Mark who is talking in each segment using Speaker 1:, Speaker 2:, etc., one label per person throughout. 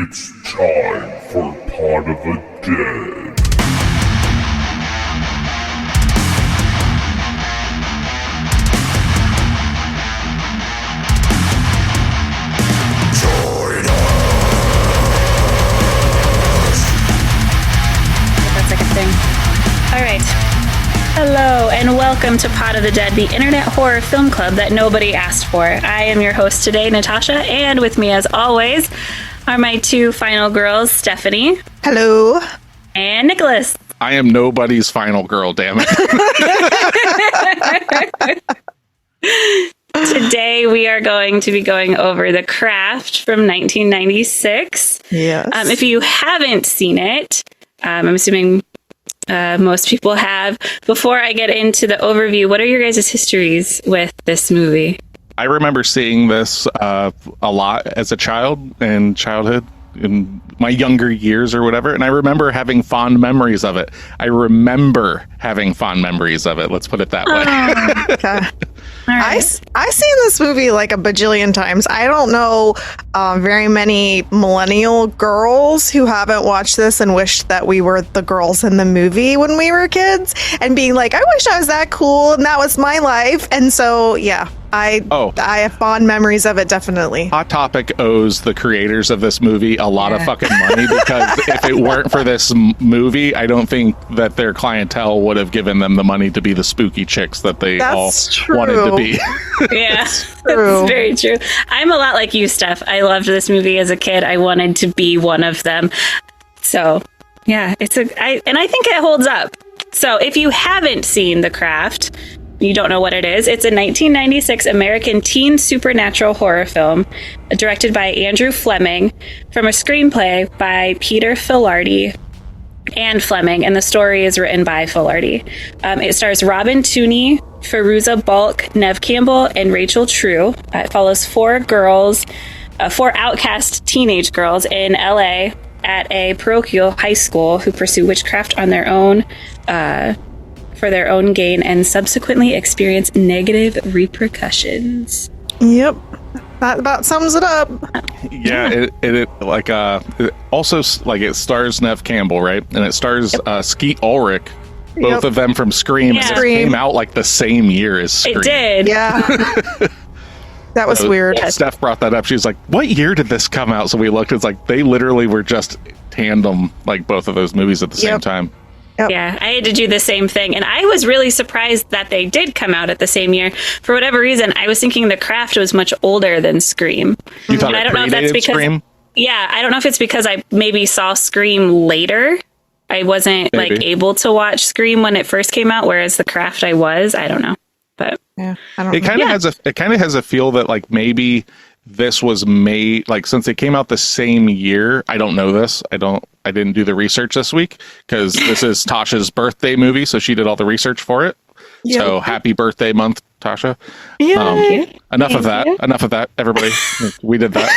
Speaker 1: It's time for Pod of the Dead.
Speaker 2: That's like a thing. All right. Hello and welcome to Pod of the Dead, the internet horror film club that nobody asked for. I am your host today, Natasha, and with me as always are my two final girls, Stephanie.
Speaker 3: Hello.
Speaker 2: And Nicholas.
Speaker 4: I am nobody's final girl, damn it.
Speaker 2: Today we are going to be going over The Craft from 1996.
Speaker 3: Yes.
Speaker 2: If you haven't seen it, I'm assuming most people have. Before I get into the overview, what are your guys' histories with this movie?
Speaker 4: I remember seeing this a lot as a child in childhood, in my younger years or whatever, and I remember having fond memories of it. Let's put it that way.
Speaker 3: Okay.
Speaker 2: Right.
Speaker 3: I seen this movie like a bajillion times. I don't know very many millennial girls who haven't watched this and wished that we were the girls in the movie when we were kids and being like, I wish I was that cool and that was my life. And so, yeah, I have fond memories of it, definitely.
Speaker 4: Hot Topic owes the creators of this movie a lot of fucking money because if it weren't for this movie, I don't think that their clientele would have given them the money to be the spooky chicks that they wanted to be.
Speaker 2: Yeah,
Speaker 3: true.
Speaker 2: that's very true. I'm a lot like you, Steph. I loved this movie as a kid. I wanted to be one of them. So, yeah, I think it holds up. So, if you haven't seen The Craft, you don't know what it is. It's a 1996 American teen supernatural horror film directed by Andrew Fleming from a screenplay by Peter Filardi and Fleming, and the story is written by Filardi. It stars Robin Tooney, Fairuza Balk, Nev Campbell, and Rachel True. It follows four outcast teenage girls in LA at a parochial high school who pursue witchcraft on their own for their own gain and subsequently experience negative repercussions.
Speaker 3: Yep. That about sums it up.
Speaker 4: Yeah, it also like it stars Nev Campbell, right? And it stars Skeet Ulrich, both of them from Scream.
Speaker 2: Yeah.
Speaker 4: And it came out like the same year as Scream.
Speaker 2: It did.
Speaker 3: Yeah. That was weird.
Speaker 2: Yeah.
Speaker 4: Steph brought that up. She was like, what year did this come out? So we looked. It's like they literally were just tandem, like both of those movies at the same time.
Speaker 3: Yep.
Speaker 2: Yeah, I had to do the same thing. And I was really surprised that they did come out at the same year. For whatever reason, I was thinking The Craft was much older than Scream.
Speaker 4: You thought
Speaker 2: And
Speaker 4: it
Speaker 2: I don't know if that's
Speaker 4: predated
Speaker 2: because
Speaker 4: Scream?
Speaker 2: Yeah, I don't know if it's because I maybe saw Scream later. I wasn't like able to watch Scream when it first came out, whereas The Craft I was. I don't know. But
Speaker 3: Yeah. I don't
Speaker 4: It kind of has a feel that like maybe this was made like since it came out the same year. I don't know this. I didn't do the research this week because this is Tasha's birthday movie, so she did all the research for it.
Speaker 3: Yep.
Speaker 4: So happy birthday month, Tasha. Enough of that, everybody. We did that.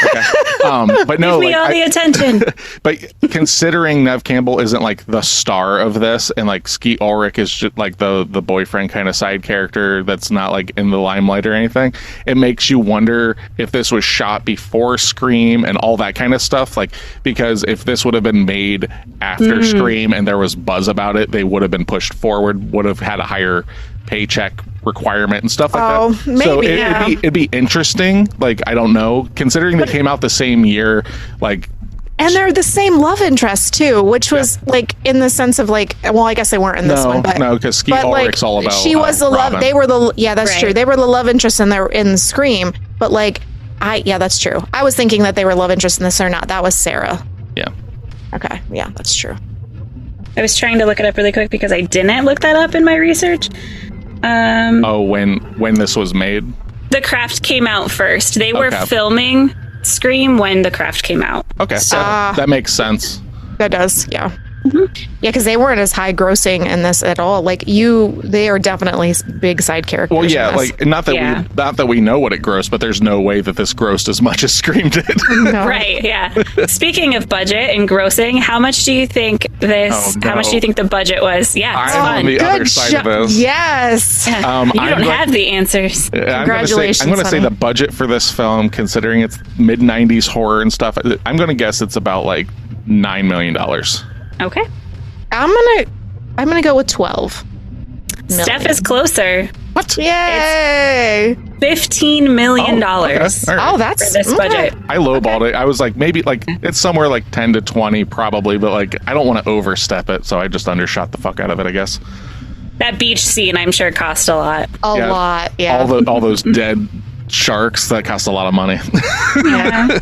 Speaker 4: Okay. But no,
Speaker 2: give me all the attention.
Speaker 4: But considering Nev Campbell isn't like the star of this, and like Skeet Ulrich is just like the boyfriend kind of side character that's not like in the limelight or anything, it makes you wonder if this was shot before Scream and all that kind of stuff. Like, because if this would have been made after Scream and there was buzz about it, they would have been pushed forward, would have had a higher paycheck requirement and stuff like that.
Speaker 3: Maybe,
Speaker 4: so
Speaker 3: yeah.
Speaker 4: it'd be interesting. Like, I don't know, considering they came out the same year, like.
Speaker 3: And they're the same love interest too, which was like in the sense of like, well, I guess they weren't in this one, but
Speaker 4: no, because Skeet Ulrich's all about.
Speaker 3: She was the love.
Speaker 4: Robin.
Speaker 3: They were that's
Speaker 2: Right.
Speaker 3: true. They were the love interest in Scream, but like, that's true. I was thinking that they were love interest in this or not. That was Sarah.
Speaker 4: Yeah.
Speaker 3: Okay, yeah, that's true.
Speaker 2: I was trying to look it up really quick because I didn't look that up in my research.
Speaker 4: When this was made,
Speaker 2: The Craft came out first. They were
Speaker 4: Okay.
Speaker 2: filming Scream when The Craft came out.
Speaker 4: okay,
Speaker 2: So,
Speaker 4: that makes sense.
Speaker 3: That does, yeah. Yeah, because they weren't as high grossing in this at all. Like they are definitely big side characters.
Speaker 4: Well, yeah,
Speaker 3: in this.
Speaker 4: like not that we know what it grossed, but there's no way that this grossed as much as Scream did.
Speaker 3: No.
Speaker 2: Right, yeah. Speaking of budget and grossing, how much do you think how much do you think the budget was? Yeah, it's
Speaker 4: I'm
Speaker 2: fun.
Speaker 4: on the other side of this.
Speaker 3: Yes.
Speaker 2: You don't have the answers.
Speaker 3: Congratulations,
Speaker 4: I'm going to say
Speaker 3: honey.
Speaker 4: the budget for this film, considering it's mid 90s horror and stuff, I'm going to guess it's about like $9 million.
Speaker 2: Okay.
Speaker 3: I'm gonna go with 12 million.
Speaker 2: Steph is closer.
Speaker 4: What?
Speaker 3: Yay!
Speaker 2: $15 million
Speaker 4: Oh, okay. All right.
Speaker 3: Oh, that's
Speaker 2: for this budget.
Speaker 4: I lowballed it. I was like, maybe like it's somewhere like 10 to 20 probably, but like I don't want to overstep it, so I just undershot the fuck out of it, I guess.
Speaker 2: That beach scene, I'm sure, cost a lot.
Speaker 3: A lot. Yeah.
Speaker 4: All those dead sharks, that cost a lot of money.
Speaker 2: Yeah.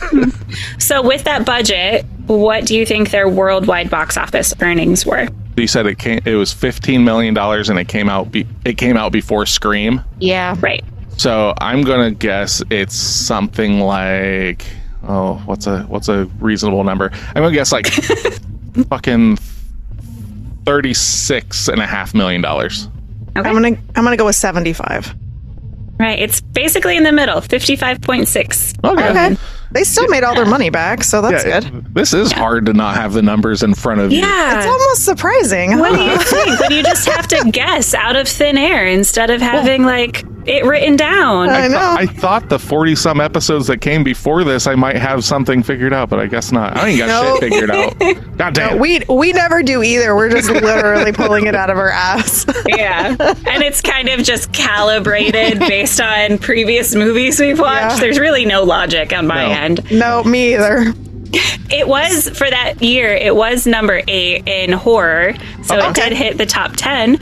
Speaker 2: So with that budget, what do you think their worldwide box office earnings were?
Speaker 4: You said it was $15 million and it came out before Scream.
Speaker 3: Yeah.
Speaker 2: Right.
Speaker 4: So I'm gonna guess it's something like, what's a reasonable number? I'm gonna guess like fucking $36.5 million.
Speaker 2: Okay.
Speaker 3: I'm gonna go with 75.
Speaker 2: Right. It's basically in the middle, 55.6.
Speaker 4: Okay.
Speaker 3: They still made all their money back, so that's good.
Speaker 4: This is hard to not have the numbers in front of you.
Speaker 2: Yeah.
Speaker 3: It's almost surprising.
Speaker 2: What do you think? When you just have to guess out of thin air instead of having like it written down.
Speaker 3: I know.
Speaker 4: I thought the 40-some episodes that came before this, I might have something figured out, but I guess not. I ain't got shit figured out. God damn.
Speaker 3: We never do either. We're just literally pulling it out of our ass.
Speaker 2: Yeah. And it's kind of just calibrated based on previous movies we've watched.
Speaker 3: Yeah.
Speaker 2: There's really no logic on my end.
Speaker 3: No, me either.
Speaker 2: It was, for that year, it was number 8 in horror. So it did hit the top 10.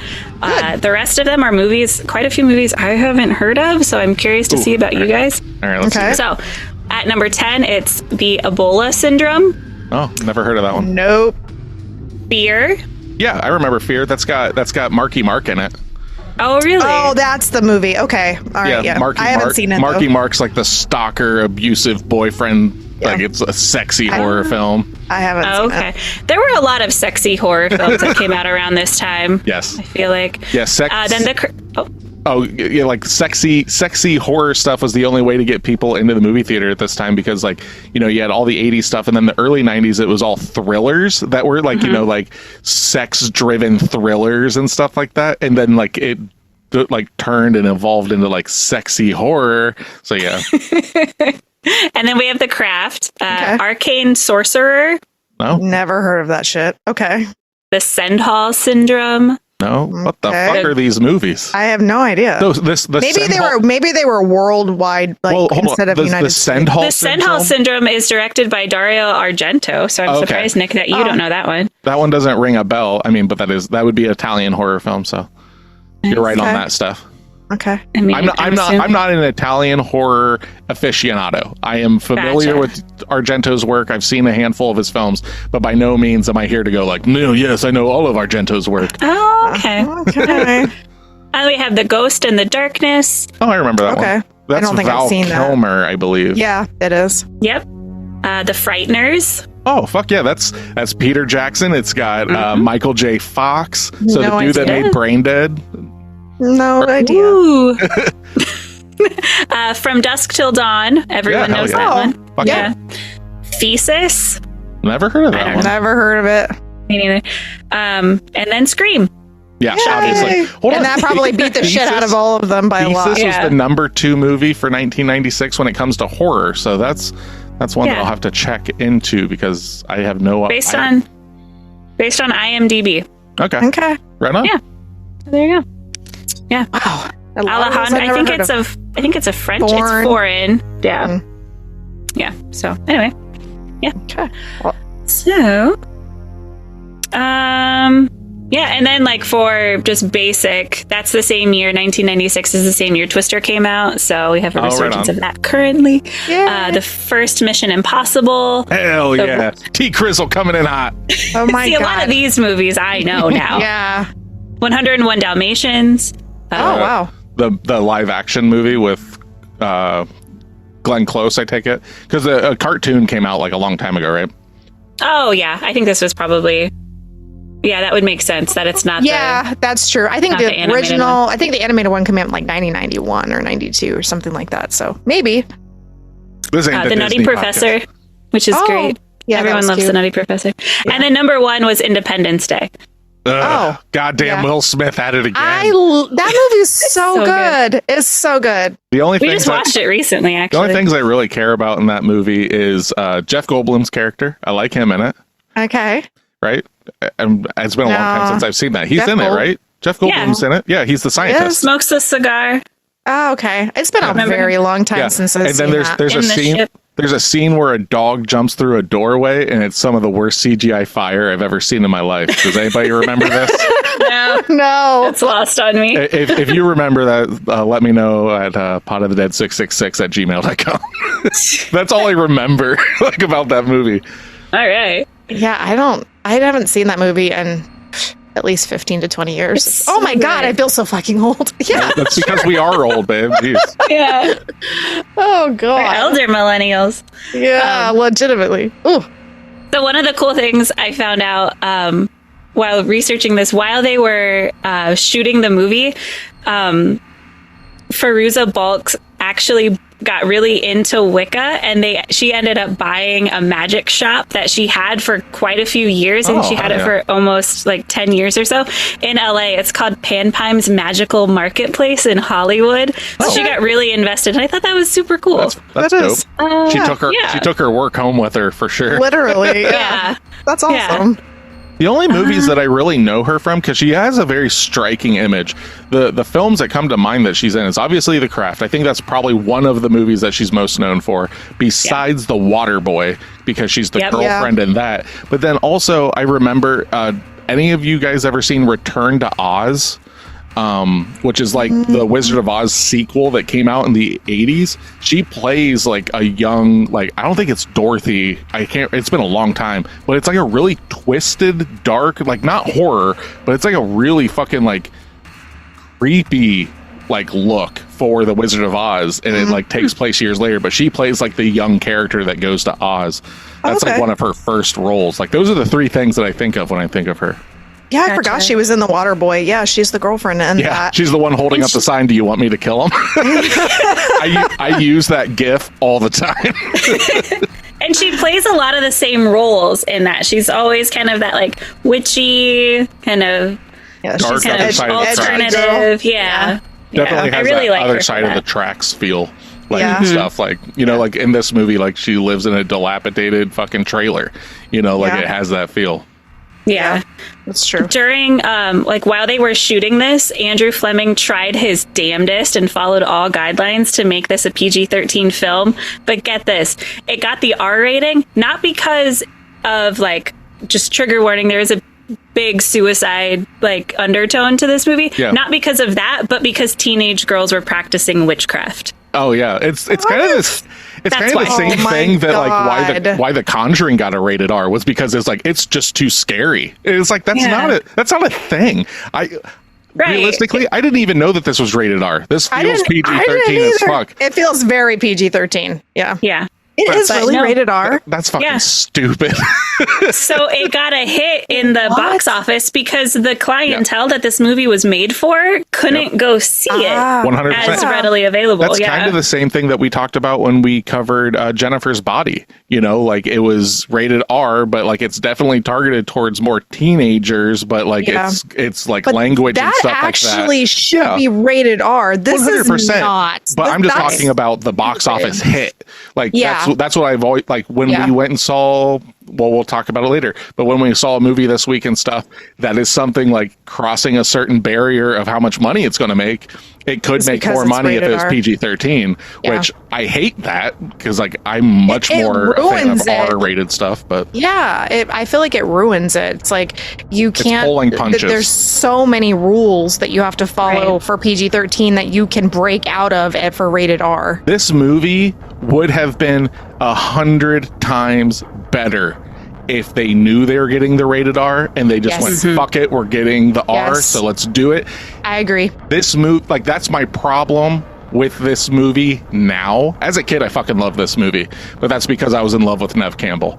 Speaker 2: The rest of them are movies, quite a few movies I haven't heard of. So I'm curious to see about you guys.
Speaker 4: All right, let's see.
Speaker 2: So at number 10, it's the Ebola syndrome.
Speaker 4: Oh, never heard of that one.
Speaker 3: Nope.
Speaker 2: Fear.
Speaker 4: Yeah, I remember Fear. That's got Marky Mark in it.
Speaker 2: Oh, really?
Speaker 3: Oh, that's the movie. Okay. All right. Yeah.
Speaker 4: Marky
Speaker 3: I haven't
Speaker 4: Mark,
Speaker 3: seen it.
Speaker 4: Marky
Speaker 3: though.
Speaker 4: Mark's like the stalker, abusive boyfriend.
Speaker 3: Yeah.
Speaker 4: Like it's a sexy horror film.
Speaker 3: I haven't seen
Speaker 2: Okay.
Speaker 3: it.
Speaker 2: There were a lot of sexy horror films that came out around this time.
Speaker 4: Yes.
Speaker 2: I feel like.
Speaker 4: Yeah, sex.
Speaker 2: Then
Speaker 4: Oh, yeah, like sexy horror stuff was the only way to get people into the movie theater at this time because, like, you know, you had all the 80s stuff, and then the early 90s, it was all thrillers that were like, you know, like sex-driven thrillers and stuff like that, and then like it like turned and evolved into like sexy horror. So yeah.
Speaker 2: And then we have The Craft, Arcane Sorcerer,
Speaker 4: No,
Speaker 3: Never heard of that shit. Okay.
Speaker 2: The Sendhall Syndrome.
Speaker 4: no. What the
Speaker 3: Okay.
Speaker 4: fuck are these movies?
Speaker 3: I have no idea. Maybe they were worldwide, like instead of United States.
Speaker 2: The Sendhall Syndrome is directed by Dario Argento, so I'm surprised, Nick, that you don't know that one.
Speaker 4: That one doesn't ring a bell. I mean, but that would be an Italian horror film, so you're right on that stuff.
Speaker 3: Okay.
Speaker 2: I mean,
Speaker 4: I'm not an Italian horror aficionado. I am familiar with Argento's work. I've seen a handful of his films, but by no means am I here to go like, no, yes, I know all of Argento's work.
Speaker 2: Oh, okay.
Speaker 3: Okay.
Speaker 2: And we have The Ghost in the Darkness.
Speaker 4: Oh, I remember that
Speaker 3: Okay.
Speaker 4: one. That's
Speaker 3: I don't think
Speaker 4: Val
Speaker 3: I've seen that.
Speaker 4: Kilmer, I believe.
Speaker 3: Yeah, it is.
Speaker 2: Yep. The Frighteners.
Speaker 4: Oh, fuck yeah. That's Peter Jackson. It's got Michael J. Fox. So
Speaker 3: No
Speaker 4: the dude that
Speaker 2: idea.
Speaker 4: made Brain Dead.
Speaker 3: No idea.
Speaker 2: Ooh. From Dusk Till Dawn. Everyone knows
Speaker 4: hell
Speaker 2: that
Speaker 3: yeah.
Speaker 2: one.
Speaker 4: Fuck
Speaker 2: Yeah. Thesis.
Speaker 4: Never heard of that one.
Speaker 3: Never heard of it.
Speaker 2: Me neither. And then Scream.
Speaker 4: Yeah,
Speaker 3: Yay.
Speaker 4: obviously. Hold on.
Speaker 3: And that probably beat the shit out of all of them by a lot.
Speaker 4: Thesis
Speaker 2: Yeah.
Speaker 4: was the number 2 movie for 1996 when it comes to horror. So that's one that
Speaker 2: Yeah.
Speaker 4: I'll have to check into because I have no
Speaker 2: Based on IMDb.
Speaker 4: Okay.
Speaker 3: Okay.
Speaker 4: Right on.
Speaker 2: Yeah. There you go. Yeah.
Speaker 3: Wow. A lot of those
Speaker 2: Alejandro.
Speaker 3: I've
Speaker 2: I
Speaker 3: never
Speaker 2: think
Speaker 3: heard
Speaker 2: it's
Speaker 3: of.
Speaker 2: a French.
Speaker 3: Foreign.
Speaker 2: It's foreign. Yeah.
Speaker 3: Mm.
Speaker 2: Yeah. So anyway. Yeah.
Speaker 3: Okay.
Speaker 2: So yeah, and then like for just basic, that's the same year, 1996 is the same year Twister came out, so we have a
Speaker 4: Oh, right
Speaker 2: resurgence
Speaker 4: on.
Speaker 2: of that currently.
Speaker 3: Yay.
Speaker 2: The first Mission Impossible.
Speaker 4: Hell yeah. T. Crizzle coming in hot.
Speaker 3: Oh my
Speaker 2: See,
Speaker 3: god.
Speaker 2: a lot of these movies I know now.
Speaker 3: Yeah.
Speaker 2: 101 Dalmatians.
Speaker 3: Oh wow.
Speaker 4: The live action movie with Glenn Close, I take it. Because a cartoon came out like a long time ago, right?
Speaker 2: Oh yeah, I think this was probably Yeah, that would make sense that it's not
Speaker 3: Yeah, that's true. I think
Speaker 2: not
Speaker 3: the
Speaker 2: the animated
Speaker 3: original,
Speaker 2: one.
Speaker 3: I think the animated one came out in like 1991 or 92 or something like that. So maybe.
Speaker 4: This ain't
Speaker 2: the Nutty
Speaker 4: Disney
Speaker 2: Professor,
Speaker 4: podcast.
Speaker 2: which is
Speaker 3: Oh,
Speaker 2: great.
Speaker 3: yeah, that
Speaker 2: Everyone
Speaker 3: was
Speaker 2: loves
Speaker 3: cute.
Speaker 2: the Nutty Professor. And then number 1 was Independence Day.
Speaker 4: Ugh, goddamn,
Speaker 3: yeah.
Speaker 4: Will Smith at it again.
Speaker 3: That movie is so
Speaker 2: so
Speaker 3: good. It's so good.
Speaker 4: the only
Speaker 2: We
Speaker 4: things
Speaker 2: just watched it recently,
Speaker 4: the
Speaker 2: actually.
Speaker 4: only things I really care about in that movie is Jeff Goldblum's character. I like him in it.
Speaker 3: Okay.
Speaker 4: Right? It's been a long time
Speaker 3: No.
Speaker 4: since I've seen that. He's
Speaker 3: Jeff
Speaker 4: in it,
Speaker 3: Gold-
Speaker 4: right? Jeff Goldblum's in it. Yeah, he's the scientist.
Speaker 2: Smokes the cigar.
Speaker 3: Oh, okay. It's been a
Speaker 2: Remember-
Speaker 3: very long time
Speaker 4: Yeah.
Speaker 3: since I've
Speaker 4: And then
Speaker 3: seen
Speaker 4: there's
Speaker 3: that.
Speaker 4: there's a
Speaker 2: In the
Speaker 4: scene
Speaker 2: ship.
Speaker 4: there's a scene where a dog jumps through a doorway and it's some of the worst CGI fire I've ever seen in my life. Does anybody remember this?
Speaker 2: No,
Speaker 3: No.
Speaker 2: it's lost on me.
Speaker 4: If you remember that, let me know at podofthedead666@gmail.com. That's all I remember like about that movie.
Speaker 2: All right.
Speaker 3: Yeah, I haven't seen that movie in at least 15 to 20 years.
Speaker 2: It's
Speaker 3: Oh my
Speaker 2: so
Speaker 3: God,
Speaker 2: good.
Speaker 3: I feel so fucking old. Yeah.
Speaker 4: That's because we are old, babe. Jeez.
Speaker 2: Yeah.
Speaker 3: Oh
Speaker 2: We're
Speaker 3: God.
Speaker 2: elder millennials.
Speaker 3: Yeah, legitimately. Ooh.
Speaker 2: So one of the cool things I found out while researching this, while they were shooting the movie, Fairuza Balk actually got really into Wicca, and she ended up buying a magic shop that she had for quite a few years, and
Speaker 4: Oh,
Speaker 2: she had it
Speaker 4: yeah.
Speaker 2: for almost like 10 years or so in LA. It's called Panpime's Magical Marketplace in Hollywood. So she got really invested, and I thought that was super cool.
Speaker 4: That's
Speaker 3: That
Speaker 4: dope.
Speaker 3: is-
Speaker 4: She took her
Speaker 2: yeah.
Speaker 4: she took her work home with her for sure.
Speaker 3: Literally. Yeah.
Speaker 2: Yeah.
Speaker 3: That's
Speaker 2: Yeah.
Speaker 3: awesome.
Speaker 4: The only movies that I really know her from, because she has a very striking image. The films that come to mind that she's in is obviously The Craft. I think that's probably one of the movies that she's most known for, besides The Water Boy, because she's the
Speaker 2: Yep.
Speaker 4: girlfriend in that. But then also, I remember, any of you guys ever seen Return to Oz? Which is like the Wizard of Oz sequel that came out in the 80s. She plays like a young, like, I don't think it's Dorothy. It's been a long time, but it's like a really twisted, dark, like not horror, but it's like a really fucking like creepy like look for the Wizard of Oz. And it like takes place years later, but she plays like the young character that goes to Oz. That's like
Speaker 3: Okay.
Speaker 4: one of her first roles. Like those are the 3 things that I think of when I think of her.
Speaker 3: Yeah, I
Speaker 2: Gotcha.
Speaker 3: forgot she was in The Water Boy. Yeah, she's the girlfriend in
Speaker 4: Yeah,
Speaker 3: that.
Speaker 4: she's the one holding up the sign. Do you want me to kill him? I use that GIF all the time.
Speaker 2: And she plays a lot of the same roles in that. She's always kind of that like witchy, kind of
Speaker 3: Yeah,
Speaker 4: Dark
Speaker 3: she's
Speaker 2: kind
Speaker 4: other
Speaker 2: of
Speaker 4: side of the tracks.
Speaker 2: alternative. Yeah.
Speaker 4: Definitely
Speaker 2: I
Speaker 4: has
Speaker 2: really
Speaker 4: that
Speaker 2: like
Speaker 4: other
Speaker 2: her
Speaker 4: side
Speaker 2: for
Speaker 4: of the
Speaker 2: that.
Speaker 4: tracks feel. Like
Speaker 3: Yeah.
Speaker 4: stuff like, like in this movie, like she lives in a dilapidated fucking trailer. Like
Speaker 3: Yeah.
Speaker 4: it has that feel.
Speaker 2: Yeah.
Speaker 3: That's true.
Speaker 2: During like while they were shooting this, Andrew Fleming tried his damnedest and followed all guidelines to make this a PG-13 film. But get this, it got the R rating not because of like just trigger warning. There is a big suicide like undertone to this movie.
Speaker 4: Yeah.
Speaker 2: Not because of that, but because teenage girls were practicing witchcraft.
Speaker 4: Oh yeah, it's kind of this. It's
Speaker 2: That's
Speaker 4: kind of the
Speaker 2: why.
Speaker 4: same
Speaker 3: Oh my
Speaker 4: thing that like
Speaker 3: God.
Speaker 4: why the Conjuring got a rated R was because it's like it's just too scary. It's like that's
Speaker 2: Yeah.
Speaker 4: not a thing.
Speaker 2: Right.
Speaker 4: Realistically, I didn't even know that this was rated R. This
Speaker 3: I
Speaker 4: feels
Speaker 3: didn't
Speaker 4: PG-13 as
Speaker 3: either.
Speaker 4: fuck.
Speaker 3: It feels very PG-13. Yeah.
Speaker 2: Yeah.
Speaker 3: It is
Speaker 2: But
Speaker 3: really
Speaker 2: no.
Speaker 3: rated R.
Speaker 4: That's fucking
Speaker 2: Yeah.
Speaker 4: stupid.
Speaker 2: So it got a hit in the
Speaker 3: What?
Speaker 2: box office because the clientele that this movie was made for couldn't go see it
Speaker 3: Ah.
Speaker 4: 100%.
Speaker 2: as readily available.
Speaker 4: That's
Speaker 2: yeah.
Speaker 4: kind of the same thing that we talked about when we covered Jennifer's Body. Like it was rated R, but like it's definitely targeted towards more teenagers. But like
Speaker 3: Yeah.
Speaker 4: it's like
Speaker 3: But
Speaker 4: language and
Speaker 3: that
Speaker 4: stuff
Speaker 3: actually
Speaker 4: like that.
Speaker 3: should
Speaker 4: Yeah.
Speaker 3: be rated R. This is
Speaker 4: 100%.
Speaker 3: not.
Speaker 4: But I'm just
Speaker 3: That's-
Speaker 4: talking about the box
Speaker 3: stupid.
Speaker 4: office hit. Like
Speaker 3: Yeah.
Speaker 4: that's what I've always like when
Speaker 3: Yeah.
Speaker 4: we went and saw. Well, we'll talk about it later. But when we saw a movie this week and stuff, that is something like crossing a certain barrier of how much money it's going to make. It could
Speaker 3: It's
Speaker 4: make
Speaker 3: because
Speaker 4: more
Speaker 3: it's
Speaker 4: money if it
Speaker 3: rated
Speaker 4: was
Speaker 3: R.
Speaker 4: PG-13,
Speaker 3: Yeah.
Speaker 4: which I hate that because like I'm much
Speaker 3: It
Speaker 4: more a fan
Speaker 3: ruins
Speaker 4: of
Speaker 3: it.
Speaker 4: R-rated stuff. But
Speaker 3: Yeah, I feel like it ruins it. It's like you can't.
Speaker 4: pulling punches.
Speaker 3: There's so many rules that you have to follow
Speaker 2: Right.
Speaker 3: for PG-13 that you can break out of it for rated R.
Speaker 4: this movie would have been 100 times better if they knew they were getting the rated R and they just
Speaker 3: Yes.
Speaker 4: went, fuck it, we're getting the R,
Speaker 3: Yes.
Speaker 4: so let's do it.
Speaker 3: I agree.
Speaker 4: This movie, like, that's my problem with this movie now. As a kid, I fucking love this movie, but that's because I was in love with Nev Campbell.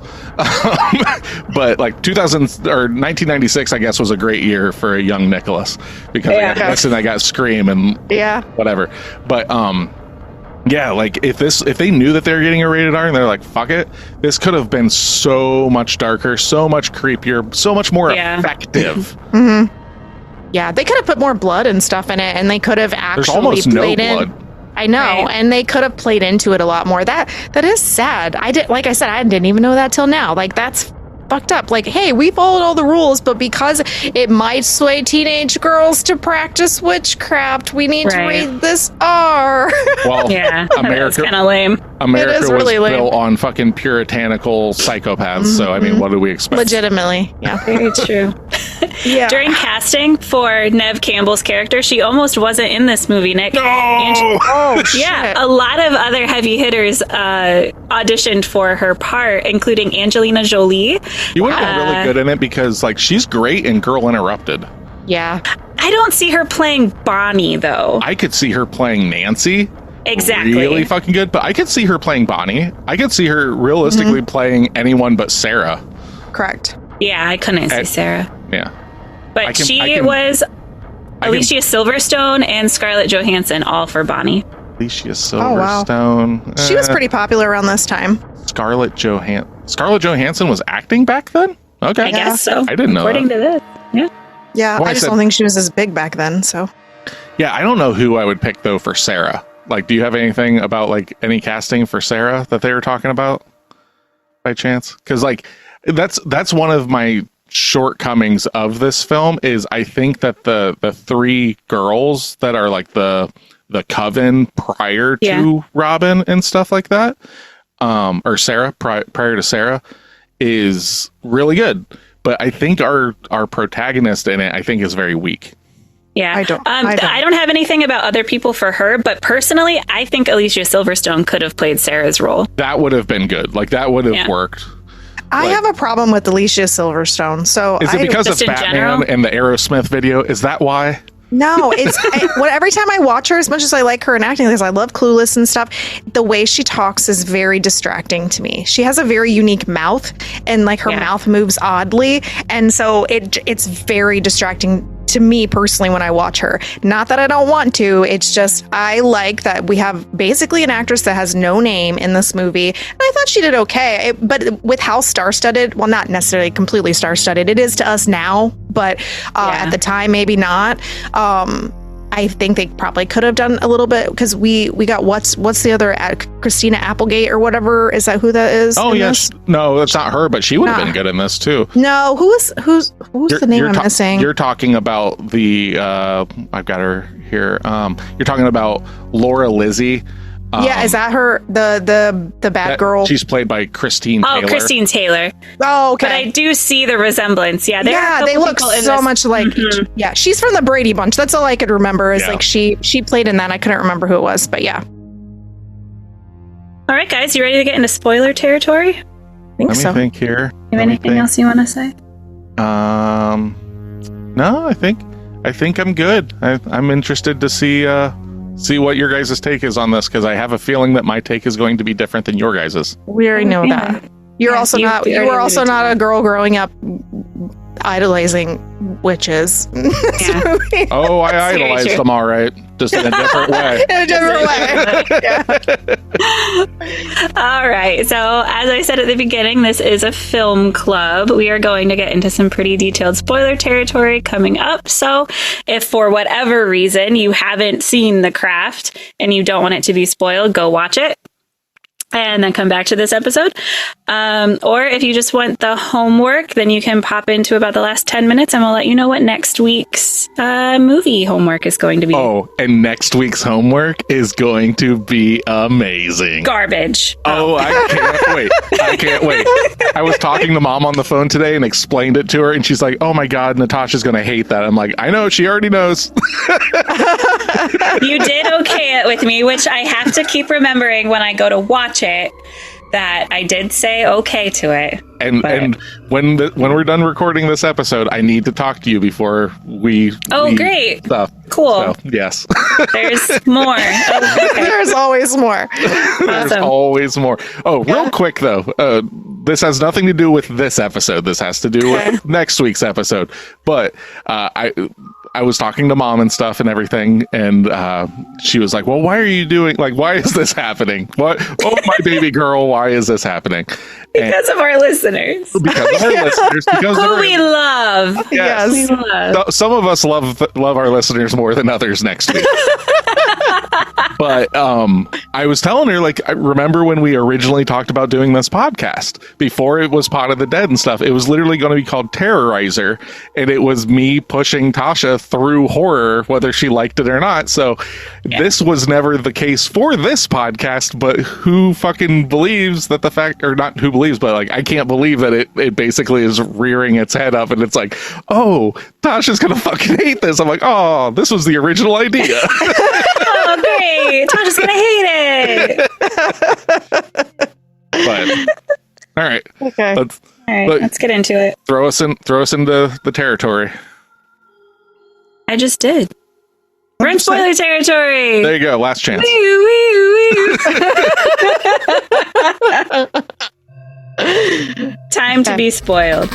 Speaker 4: But like 2000 or 1996, I guess, was a great year for a young Nicholas because I got this and I got Scream and whatever. But yeah, like if they knew that they were getting a rated R and they're like, fuck it, this could have been so much darker, so much creepier, so much more effective.
Speaker 5: Mm-hmm. Yeah, they could have put more blood and stuff in it, and they could have actually
Speaker 4: There's almost
Speaker 5: played
Speaker 4: no blood.
Speaker 5: I know, and they could have played into it a lot more. That is sad. Like I said, I didn't even know that till now. Like, that's fucked up. Like, hey, we followed all the rules, but because it might sway teenage girls to practice witchcraft, we need to read this R.
Speaker 4: Well,
Speaker 2: yeah,
Speaker 4: America,
Speaker 2: that's kind of lame.
Speaker 4: America was
Speaker 5: really lame.
Speaker 4: built on fucking puritanical psychopaths. So, I mean, what do we expect?
Speaker 5: Legitimately, yeah.
Speaker 2: Very true.
Speaker 3: Yeah.
Speaker 2: During casting for Nev Campbell's character, she almost wasn't in this movie, Nick.
Speaker 4: No!
Speaker 5: Oh,
Speaker 2: Yeah, a lot of other heavy hitters auditioned for her part, including Angelina Jolie.
Speaker 4: You would have been really good in it because, like, she's great in Girl Interrupted.
Speaker 5: Yeah.
Speaker 2: I don't see her playing Bonnie, though.
Speaker 4: I could see her playing Nancy.
Speaker 2: Exactly.
Speaker 4: Really fucking good. But I could see her playing Bonnie. I could see her realistically playing anyone but Sarah.
Speaker 3: Correct.
Speaker 2: Yeah, I couldn't see Sarah.
Speaker 4: Yeah.
Speaker 2: But she was Alicia Silverstone and Scarlett Johansson, all for Bonnie.
Speaker 4: Alicia Silverstone.
Speaker 3: She was pretty popular around this time.
Speaker 4: Scarlett Johansson was acting back then? Okay.
Speaker 2: I guess so.
Speaker 4: I didn't know
Speaker 2: According
Speaker 4: that.
Speaker 2: to this. Yeah.
Speaker 3: Yeah,
Speaker 4: Well,
Speaker 3: I just don't think she was as big back then, so.
Speaker 4: Yeah, I don't know who I would pick, though, for Sarah. Like, do you have anything about, like, any casting for Sarah that they were talking about by chance? Because, like, that's one of my shortcomings of this film is I think that the three girls that are, like, the coven prior to Robin and stuff like that, or Sarah, prior to Sarah, is really good. But I think our protagonist in it, I think, is very weak.
Speaker 2: Yeah,
Speaker 3: I don't
Speaker 2: have anything about other people for her, but personally, I think Alicia Silverstone could have played Sarah's role.
Speaker 4: That would have been good. Like, that would have worked.
Speaker 3: I have a problem with Alicia Silverstone. So
Speaker 4: is it because of Batman and the Aerosmith video? Is that why?
Speaker 3: No, it's every time I watch her, as much as I like her in acting, because I love Clueless and stuff, the way she talks is very distracting to me. She has a very unique mouth, and like her mouth moves oddly, and so it's very distracting to me personally when I watch her. Not that I don't want to, it's just I like that we have basically an actress that has no name in this movie, and I thought she did okay, but with how star-studded, well, not necessarily completely star-studded, it is to us now, but at the time maybe not. I think they probably could have done a little bit, because we got what's the other, Christina Applegate or whatever, is that who that is?
Speaker 4: Oh yes, no, that's not her, but she would have been good in this too.
Speaker 3: No, who's the name I'm missing?
Speaker 4: You're talking about the I've got her here. You're talking about Laura Lizzie.
Speaker 3: Yeah, is that her, the bad girl?
Speaker 4: She's played by Christine Taylor.
Speaker 2: Oh, Christine Taylor.
Speaker 3: Oh, okay.
Speaker 2: But I do see the resemblance. Yeah,
Speaker 3: they look so much like. Yeah, she's from the Brady Bunch. That's all I could remember. Is like she played in that. I couldn't remember who it was, but yeah.
Speaker 2: All right, guys, you ready to get into spoiler territory?
Speaker 3: I think so.
Speaker 4: Let me think here.
Speaker 2: You have anything else you want to say?
Speaker 4: No, I think I'm good. I'm interested to see what your guys' take is on this, because I have a feeling that my take is going to be different than your guys's.
Speaker 3: We already know that. You were also not a girl growing up idolizing witches.
Speaker 4: Oh, I idolized them all right, just in a different way.
Speaker 3: In a different way.
Speaker 2: All right. So, as I said at the beginning, this is a film club. We are going to get into some pretty detailed spoiler territory coming up. So, if for whatever reason you haven't seen The Craft and you don't want it to be spoiled, go watch it and then come back to this episode. Or if you just want the homework, then you can pop into about the last 10 minutes and we'll let you know what next week's movie homework is going to be.
Speaker 4: Oh, and next week's homework is going to be amazing.
Speaker 2: Garbage.
Speaker 4: Oh, I can't wait. I was talking to Mom on the phone today and explained it to her, and she's like, oh my God, Natasha's going to hate that. I'm like, I know, she already knows.
Speaker 2: You did okay it with me, which I have to keep remembering when I go to watch it. that I did say okay to it.
Speaker 4: And
Speaker 2: But-
Speaker 4: and when we're done recording this episode, I need to talk to you before we.
Speaker 2: Oh,
Speaker 4: leave
Speaker 2: great.
Speaker 4: Stuff.
Speaker 2: Cool.
Speaker 4: So, yes.
Speaker 2: There's more. Oh, okay.
Speaker 3: There's always more.
Speaker 4: There's
Speaker 2: Awesome.
Speaker 4: always more. Oh, real quick though, this has nothing to do with this episode. This has to do with next week's episode. But I was talking to Mom and stuff and everything, and she was like, "Well, why are you doing why is this happening? What? Oh, my baby girl, why is this happening?"
Speaker 2: Because of our listeners.
Speaker 4: Because of our listeners, because
Speaker 2: Who
Speaker 4: they're-
Speaker 2: we love.
Speaker 3: Yes.
Speaker 2: We love.
Speaker 4: some of us love our listeners more than others next week. But I was telling her, I remember when we originally talked about doing this podcast before it was Pod of the Dead and stuff. It was literally going to be called Terrorizer, and it was me pushing Tasha through horror, whether she liked it or not. So this was never the case for this podcast. But who fucking believes that the fact, or not who believes, but I can't believe that it basically is rearing its head up, and it's like, oh, Tasha's gonna fucking hate this. I'm like, oh, this was the original idea.
Speaker 2: Oh, great. Tasha's going to hate it.
Speaker 4: But all right,
Speaker 3: Okay.
Speaker 4: let's
Speaker 2: All right,
Speaker 4: But-
Speaker 2: let's get into it.
Speaker 4: throw us into the territory.
Speaker 2: I just did. We're in spoiler territory.
Speaker 4: There you go. Last chance.
Speaker 2: Wee, wee, wee. Time to be spoiled.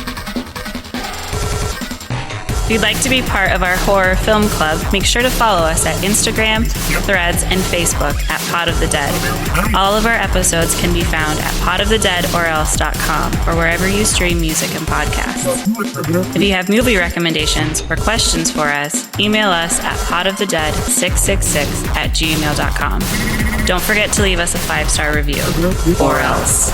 Speaker 2: If you'd like to be part of our horror film club, make sure to follow us at Instagram, Threads, and Facebook at Pod of the Dead. All of our episodes can be found at podofthedeadorelse.com or wherever you stream music and podcasts. If you have movie recommendations or questions for us, email us at podofthedead666@gmail.com. Don't forget to leave us a 5-star review. Or else.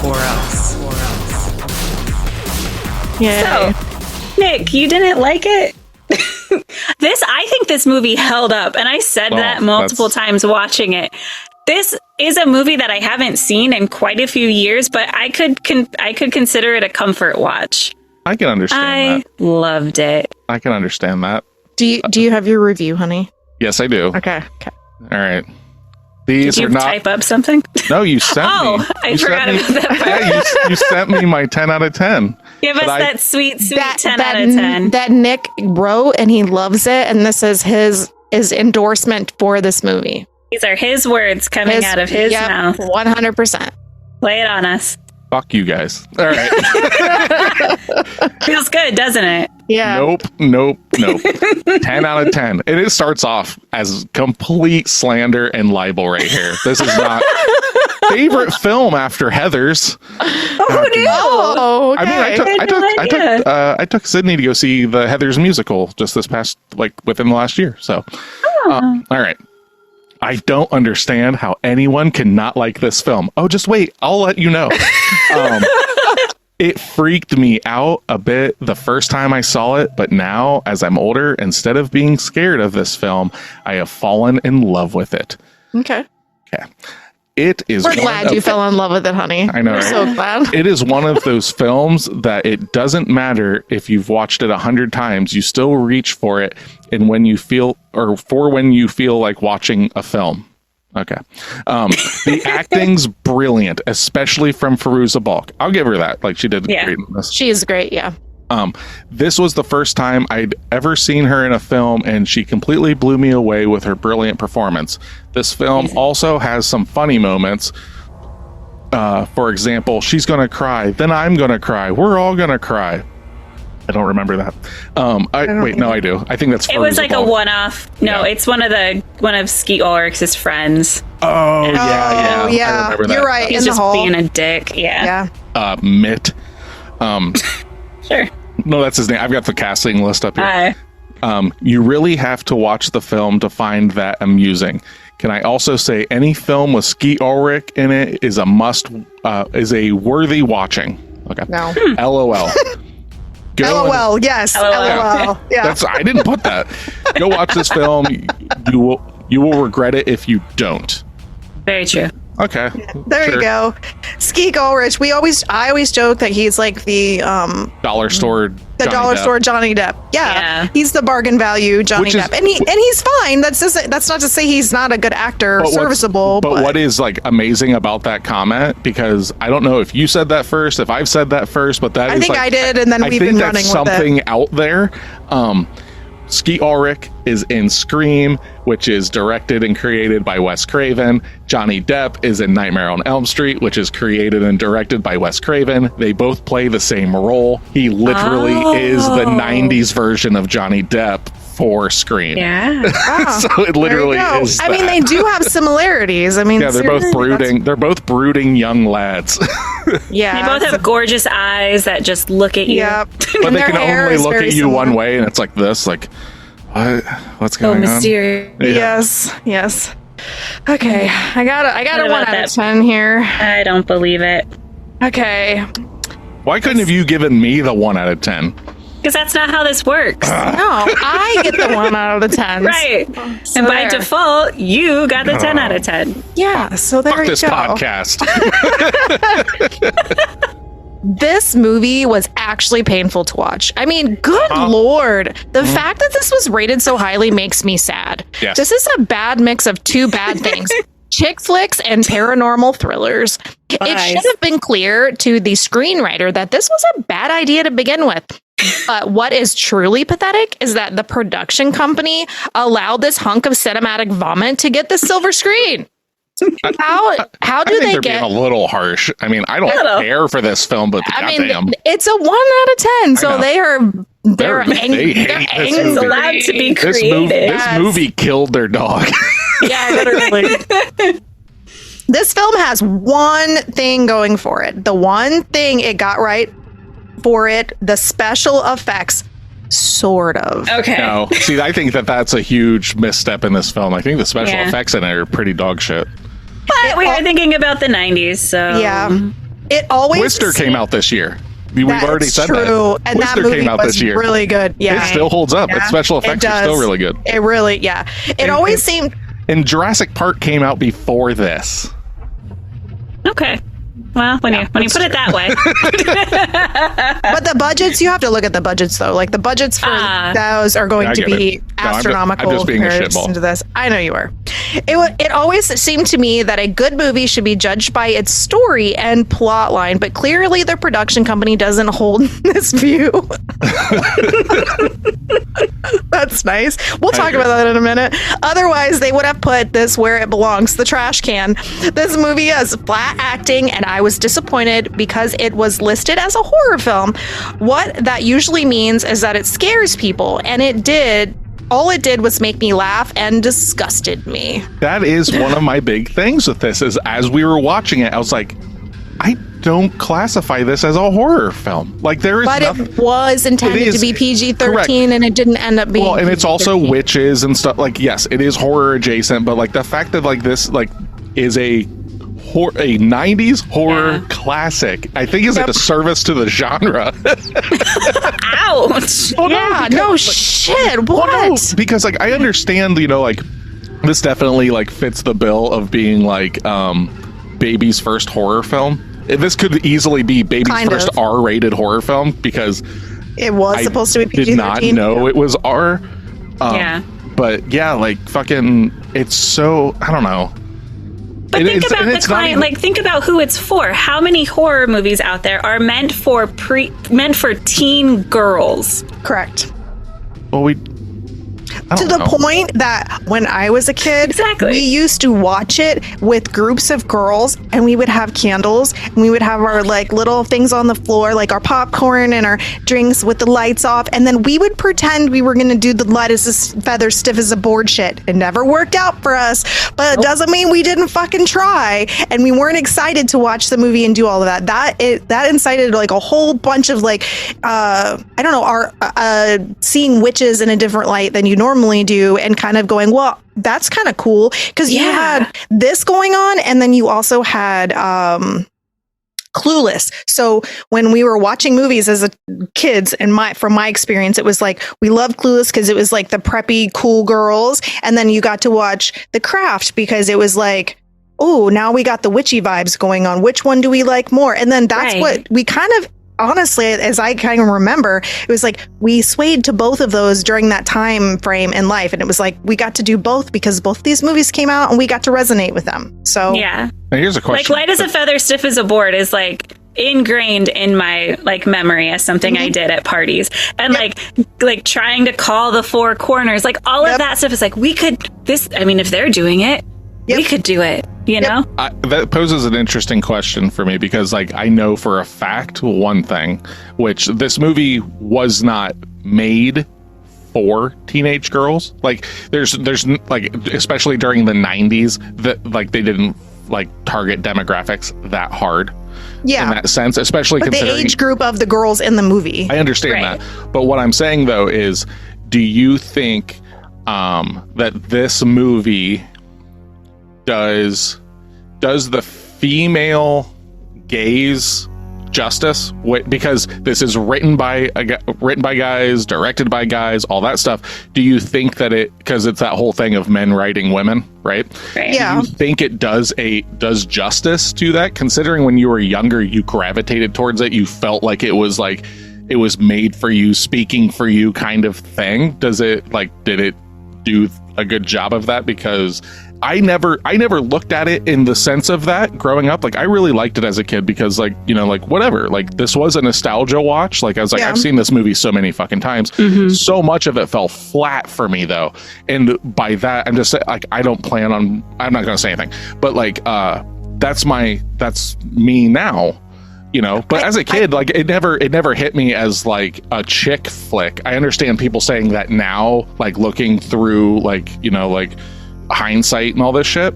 Speaker 3: Yeah.
Speaker 2: So, Nick, you didn't like it? I think this movie held up, and I said that multiple times watching it. This is a movie that I haven't seen in quite a few years, but I could consider it a comfort watch.
Speaker 4: I can understand that.
Speaker 2: Loved it.
Speaker 4: I can understand that.
Speaker 3: Do you have your review, honey?
Speaker 4: Yes, I do.
Speaker 3: Okay.
Speaker 4: All right. These
Speaker 2: Did you
Speaker 4: are not.
Speaker 2: type up something?
Speaker 4: No, you sent me.
Speaker 2: Oh, I
Speaker 4: You
Speaker 2: forgot
Speaker 4: sent me-
Speaker 2: about that part.
Speaker 4: Yeah, you sent me my 10 out of 10.
Speaker 2: Give us
Speaker 4: But
Speaker 2: that sweet 10 out of 10.
Speaker 5: That Nick wrote, and he loves it, and this is his endorsement for this movie.
Speaker 2: These are his words coming out of his mouth.
Speaker 5: 100%.
Speaker 2: Lay it on us.
Speaker 4: Fuck you guys. All right.
Speaker 2: Feels good, doesn't it?
Speaker 5: Yeah.
Speaker 4: Nope. 10 out of 10. And it starts off as complete slander and libel right here. This is not favorite film after Heathers.
Speaker 2: Oh, who knew?
Speaker 5: Oh, okay.
Speaker 4: I mean, I took Sydney to go see the Heathers musical just this past, within the last year. So, all right. I don't understand how anyone can not like this film. Oh, just wait. I'll let you know. It freaked me out a bit the first time I saw it, but now, as I'm older, instead of being scared of this film, I have fallen in love with it.
Speaker 5: Okay.
Speaker 4: Okay. It is.
Speaker 5: We're glad you fell in love with it, honey.
Speaker 4: I know,
Speaker 5: We're
Speaker 4: right?
Speaker 5: so glad.
Speaker 4: It is one of those films that it doesn't matter if you've watched it 100 times, you still reach for it, and when you feel like watching a film. Okay. The acting's brilliant, especially from Fairuza Balk. I'll give her that. She did great in this.
Speaker 5: She is great, yeah.
Speaker 4: This was the first time I'd ever seen her in a film, and she completely blew me away with her brilliant performance. This film also has some funny moments. For example, she's gonna cry, then I'm gonna cry, we're all gonna cry. I don't remember that. I do. I think that's
Speaker 2: It was
Speaker 4: Fairuza
Speaker 2: like a
Speaker 4: Balk.
Speaker 2: one-off. No,
Speaker 4: Yeah.
Speaker 2: it's one of Skeet Ulrich's friends.
Speaker 4: Oh, yeah.
Speaker 3: Oh,
Speaker 4: I
Speaker 3: yeah.
Speaker 4: remember that.
Speaker 3: You're right.
Speaker 2: He's
Speaker 3: in the
Speaker 2: just
Speaker 3: hole.
Speaker 2: being a dick. Yeah.
Speaker 3: Yeah.
Speaker 4: Mitt.
Speaker 2: Sure.
Speaker 4: No, that's his name. I've got the casting list up here.
Speaker 2: Hi.
Speaker 4: You really have to watch the film to find that amusing. Can I also say any film with Skeet Ulrich in it is a worthy watching. Okay.
Speaker 3: No.
Speaker 4: LOL.
Speaker 3: LOL. Yes.
Speaker 2: LOL.
Speaker 3: LOL. Yeah.
Speaker 4: I didn't put that. Go watch this film. You will regret it if you don't.
Speaker 2: Very true.
Speaker 4: Okay.
Speaker 3: There
Speaker 4: Sure.
Speaker 3: you go. Skeet Ulrich. I always joke that he's like the
Speaker 4: Dollar store.
Speaker 3: dollar store Johnny Depp. Yeah. He's the bargain value Johnny
Speaker 4: Which is-
Speaker 3: Depp. And he's fine. That's not to say he's not a good actor,
Speaker 4: But
Speaker 3: serviceable.
Speaker 4: But what is like amazing about that comment, because I don't know if you said that first, if I've said that first, but that
Speaker 3: I
Speaker 4: is
Speaker 3: think
Speaker 4: like,
Speaker 3: I did, and then
Speaker 4: I
Speaker 3: we've
Speaker 4: think
Speaker 3: been
Speaker 4: that's
Speaker 3: running with it.
Speaker 4: something out there. Skeet Ulrich is in Scream, which is directed and created by Wes Craven. Johnny Depp is in Nightmare on Elm Street, which is created and directed by Wes Craven. They both play the same role. He literally is the 90s version of Johnny Depp for Scream.
Speaker 2: Yeah.
Speaker 4: So it literally
Speaker 3: There you go.
Speaker 4: is
Speaker 3: I mean,
Speaker 4: that.
Speaker 3: they do have similarities. I mean,
Speaker 4: Yeah, they're both
Speaker 3: seriously,
Speaker 4: brooding. They're both brooding young lads.
Speaker 3: Yeah.
Speaker 2: They both have gorgeous eyes that just look at you.
Speaker 3: Yep.
Speaker 4: But
Speaker 3: And
Speaker 4: they
Speaker 3: their
Speaker 4: can
Speaker 3: hair
Speaker 4: only
Speaker 3: is
Speaker 4: look
Speaker 3: very
Speaker 4: at you
Speaker 3: similar.
Speaker 4: one way, and it's like this, like, what's
Speaker 2: Oh,
Speaker 4: going on?
Speaker 2: mysterious.
Speaker 4: Yeah.
Speaker 3: Yes. Okay. I got a
Speaker 2: What
Speaker 3: 1
Speaker 2: about
Speaker 3: out of
Speaker 2: that?
Speaker 3: 10 here.
Speaker 2: I don't believe it.
Speaker 3: Okay.
Speaker 4: Why couldn't have you given me the 1 out of 10?
Speaker 2: Because that's not how this works.
Speaker 3: No, I get the 1 out of the 10.
Speaker 2: Right.
Speaker 3: So
Speaker 2: and by
Speaker 3: there.
Speaker 2: default, you got the 10 out of 10.
Speaker 3: Yeah. So there
Speaker 4: Fuck
Speaker 3: you
Speaker 4: this
Speaker 3: go.
Speaker 4: podcast.
Speaker 5: This movie was actually painful to watch. I mean, good Lord. The fact that this was rated so highly makes me sad.
Speaker 4: Yes.
Speaker 5: This is a bad mix of two bad things. Chick flicks and paranormal thrillers. It
Speaker 2: Nice.
Speaker 5: should have been clear to the screenwriter that this was a bad idea to begin with. But what is truly pathetic is that the production company allowed this hunk of cinematic vomit to get the silver screen. How
Speaker 4: I
Speaker 5: do
Speaker 4: think
Speaker 5: they
Speaker 4: they're
Speaker 5: get?
Speaker 4: being a little harsh. I mean, I don't
Speaker 2: Little.
Speaker 4: care for this film, but
Speaker 5: I mean,
Speaker 4: goddamn.
Speaker 5: it's a 1 out of 10. So
Speaker 4: know.
Speaker 5: they're
Speaker 4: They
Speaker 5: angry.
Speaker 4: hate
Speaker 5: They're
Speaker 4: this
Speaker 5: angry.
Speaker 2: It's allowed to be
Speaker 4: This
Speaker 2: created.
Speaker 4: movie killed their dog.
Speaker 5: Yeah, literally.
Speaker 3: This film has one thing going for it. The one thing it got right for it, the special effects, sort of.
Speaker 2: Okay.
Speaker 4: No, see, I think that that's a huge misstep in this film. I think the special
Speaker 2: Yeah.
Speaker 4: effects in it are pretty dog shit.
Speaker 2: But we are thinking about the 90s, so.
Speaker 3: Yeah. It always
Speaker 4: Twister came out this year. We've
Speaker 3: That's
Speaker 4: already said
Speaker 3: true.
Speaker 4: that.
Speaker 3: And that
Speaker 4: Twister
Speaker 3: movie
Speaker 4: came out
Speaker 3: was
Speaker 4: this year.
Speaker 3: really good. Yeah.
Speaker 4: It still holds up. Its special
Speaker 3: It
Speaker 4: effects are
Speaker 3: does.
Speaker 4: still really good.
Speaker 3: It really, yeah. It always seemed
Speaker 4: And Jurassic Park came out before this.
Speaker 2: Okay. Well, when you put it that way.
Speaker 3: but the budgets, you have to look at the budgets though. Like the budgets for those are going
Speaker 4: Yeah, I
Speaker 3: to
Speaker 4: get
Speaker 3: be
Speaker 4: it. No,
Speaker 3: astronomical
Speaker 4: I'm just being a
Speaker 3: comparison
Speaker 4: shitball.
Speaker 3: to this. I know you are. It always seemed to me that a good movie should be judged by its story and plot line, but clearly the production company doesn't hold this view. That's nice. We'll talk about that in a minute. Otherwise, they would have put this where it belongs, the trash can. This movie has flat acting, and I was disappointed because it was listed as a horror film. What that usually means is that it scares people, and it did. All it did was make me laugh and disgusted me.
Speaker 4: That is one of my big things with this. Is as we were watching it, I was like, I don't classify this as a horror film. Like there is
Speaker 5: But
Speaker 4: nothing.
Speaker 5: it was intended
Speaker 4: It is,
Speaker 5: to be PG-13,
Speaker 4: correct.
Speaker 5: and it didn't end up being.
Speaker 4: Well, and it's also
Speaker 5: PG-13.
Speaker 4: witches and stuff. Like yes, it is horror adjacent, but like the fact that like this like is a 90s horror
Speaker 2: Yeah.
Speaker 4: classic, I think is a disservice to the genre.
Speaker 2: Ouch.
Speaker 4: Well,
Speaker 5: Yeah, no shit. What?
Speaker 4: Well, no, because like I understand, you know, like this definitely like fits the bill of being like baby's first horror film. This could easily be baby's
Speaker 3: Kind
Speaker 4: first
Speaker 3: of.
Speaker 4: R-rated horror film because
Speaker 3: It was
Speaker 4: I
Speaker 3: supposed to be PG-13.
Speaker 4: did not know it was R.
Speaker 2: Yeah.
Speaker 4: But yeah, like fucking, it's so I don't know.
Speaker 2: But think about the client. Like, think about who it's for. How many horror movies out there are meant for teen girls?
Speaker 3: Correct.
Speaker 4: Well,
Speaker 3: To the point that when I was a kid,
Speaker 2: Exactly.
Speaker 3: we used to watch it with groups of girls, and we would have candles, and we would have our like little things on the floor, like our popcorn and our drinks with the lights off, and then we would pretend we were going to do the light as a feather, stiff as a board shit. It never worked out for us, but it doesn't mean we didn't fucking try, and we weren't excited to watch the movie and do all of that. That incited like a whole bunch of like I don't know, our seeing witches in a different light than you normally do, and kind of going, well, that's kind of cool because you had this going on, and then you also had Clueless. So when we were watching movies as kids, and from my experience, it was like we loved Clueless because it was like the preppy cool girls, and then you got to watch The Craft because it was like oh, now we got the witchy vibes going on. Which one do we like more? And then that's what we kind of, honestly, as I kind of remember, it was like we swayed to both of those during that time frame in life. And it was like we got to do both because both these movies came out and we got to resonate with them. So
Speaker 2: yeah.
Speaker 4: Now here's a question.
Speaker 2: Like light as a feather, stiff as a board is like ingrained in my like memory as something I did at parties. And like trying to call the four corners, like all of that stuff is like we could if they're doing it, we could do it, you know?
Speaker 4: That poses an interesting question for me because like I know for a fact one thing, which this movie was not made for teenage girls. Like there's like, especially during the 90s, that like they didn't like target demographics that hard.
Speaker 3: Yeah.
Speaker 4: In that sense, especially
Speaker 3: but
Speaker 4: considering
Speaker 3: the age group of the girls in the movie.
Speaker 4: I understand that. But what I'm saying though is, do you think that this movie does the female gaze justice? Because this is written by guys, directed by guys, all that stuff. Do you think that because it's that whole thing of men writing women, right?
Speaker 3: Yeah.
Speaker 4: Do you think it does justice to that? Considering when you were younger, you gravitated towards it, you felt like it was made for you, speaking for you kind of thing. Did it do a good job of that? Because I never looked at it in the sense of that growing up. Like I really liked it as a kid because like, you know, like whatever, like this was a nostalgia watch. Like I was like, I've seen this movie so many fucking times. So much of it fell flat for me though. And by that, I'm just like, I'm not going to say anything, but like, that's me now, you know, but as a kid, like it never hit me as like a chick flick. I understand people saying that now, like looking through like, you know, like hindsight and all this shit.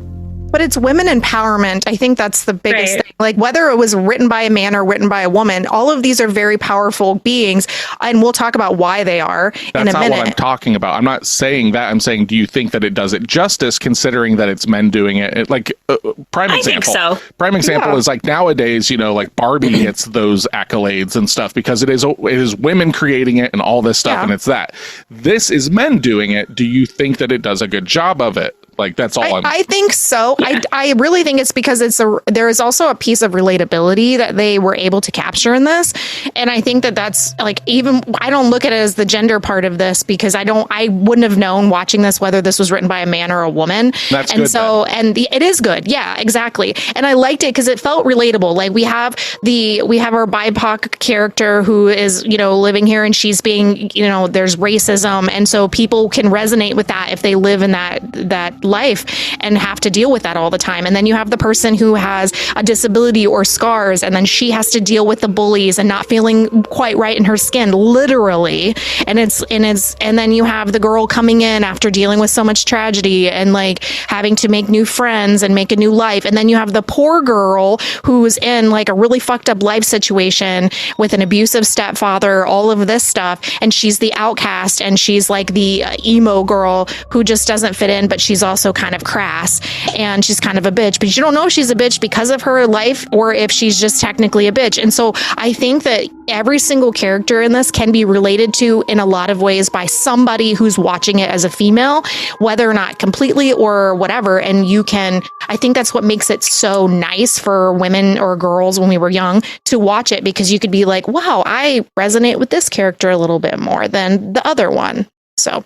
Speaker 3: But it's women empowerment. I think that's the biggest thing. Like whether it was written by a man or written by a woman, all of these are very powerful beings. And we'll talk about why they are in a minute.
Speaker 4: That's not what I'm talking about. I'm not saying that. I'm saying, do you think that it does it justice considering that it's men doing it? Like prime example. I think so. Prime example is like nowadays, you know, like Barbie gets those accolades and stuff because it is women creating it and all this stuff. And it's that. This is men doing it. Do you think that it does a good job of it? Like that's all
Speaker 3: I think so. Yeah. I really think it's because there is also a piece of relatability that they were able to capture in this. And I think that's like, even I don't look at it as the gender part of this because I wouldn't have known watching this whether this was written by a man or a woman.
Speaker 4: That's
Speaker 3: and
Speaker 4: good.
Speaker 3: So then. It is good. Yeah, exactly. And I liked it because it felt relatable. Like we have our BIPOC character who is, you know, living here and she's being, you know, there's racism. And so people can resonate with that if they live in that life and have to deal with that all the time. And then you have the person who has a disability or scars, and then she has to deal with the bullies and not feeling quite right in her skin, literally. And then you have the girl coming in after dealing with so much tragedy and like having to make new friends and make a new life. And then you have the poor girl who's in like a really fucked up life situation with an abusive stepfather, all of this stuff. And she's the outcast and she's like the emo girl who just doesn't fit in, but she's also kind of crass and she's kind of a bitch, but you don't know if she's a bitch because of her life or if she's just technically a bitch. And so I think that every single character in this can be related to in a lot of ways by somebody who's watching it as a female, whether or not completely or whatever. And I think that's what makes it so nice for women or girls when we were young to watch it, because you could be like, wow, I resonate with this character a little bit more than the other one. So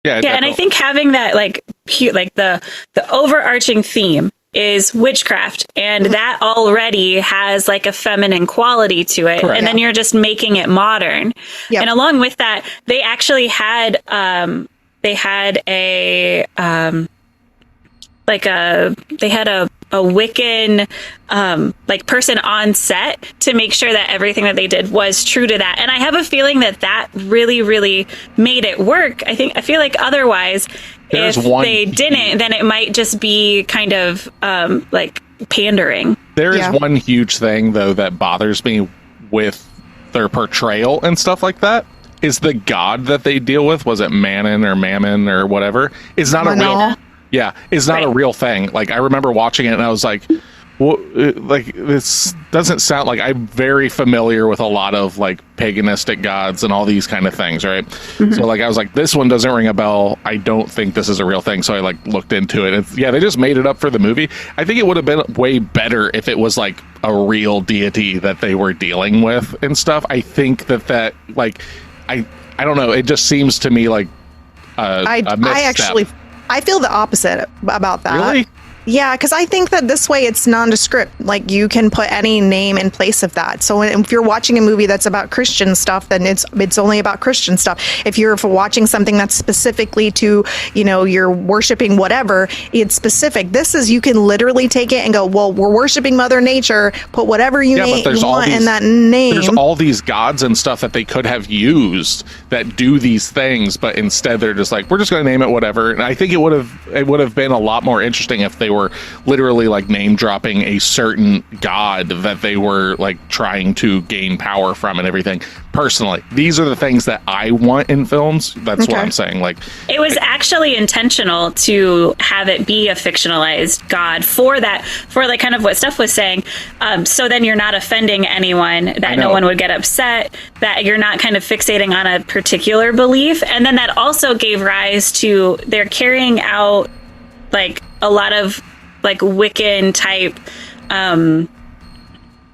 Speaker 2: yeah, and I think having that like the overarching theme is witchcraft, and that already has like a feminine quality to it. Correct. And then you're just making it modern. Yep. And along with that, they actually had a Wiccan like person on set to make sure that everything that they did was true to that. And I have a feeling that really, really made it work. I feel like otherwise, if they didn't, then it might just be kind of like pandering.
Speaker 4: There is one huge thing though that bothers me with their portrayal and stuff like that. Is the god that they deal with, was it Mammon or Mammon or whatever, is not a real... Yeah, it's not a real thing. Like, I remember watching it and I was like, Well, like, this doesn't sound like I'm very familiar with a lot of like paganistic gods and all these kind of things, right?
Speaker 2: Mm-hmm.
Speaker 4: So like I was like, this one doesn't ring a bell. I don't think this is a real thing. So I like looked into it. Yeah, they just made it up for the movie. I think it would have been way better if it was like a real deity that they were dealing with and stuff. I think that like I don't know. It just seems to me like a misstep.
Speaker 3: I feel the opposite about that.
Speaker 4: Really?
Speaker 3: Yeah, because I think that this way it's nondescript. Like, you can put any name in place of that. So if you're watching a movie that's about Christian stuff, then it's only about Christian stuff. If you're watching something that's specifically to, you're worshiping whatever, it's specific. This is, you can literally take it and go, well, we're worshiping Mother Nature, put whatever you want in that name.
Speaker 4: There's all these gods and stuff that they could have used that do these things, but instead they're just like, we're just going to name it whatever. And I think it would have been a lot more interesting if they were literally like name dropping a certain god that they were like trying to gain power from and everything. Personally, these are the things that I want in films. That's what I'm saying. Like,
Speaker 2: it was actually intentional to have it be a fictionalized god for like kind of what Steph was saying. So then you're not offending anyone, that no one would get upset, that you're not kind of fixating on a particular belief. And then that also gave rise to, they're carrying out like a lot of like Wiccan type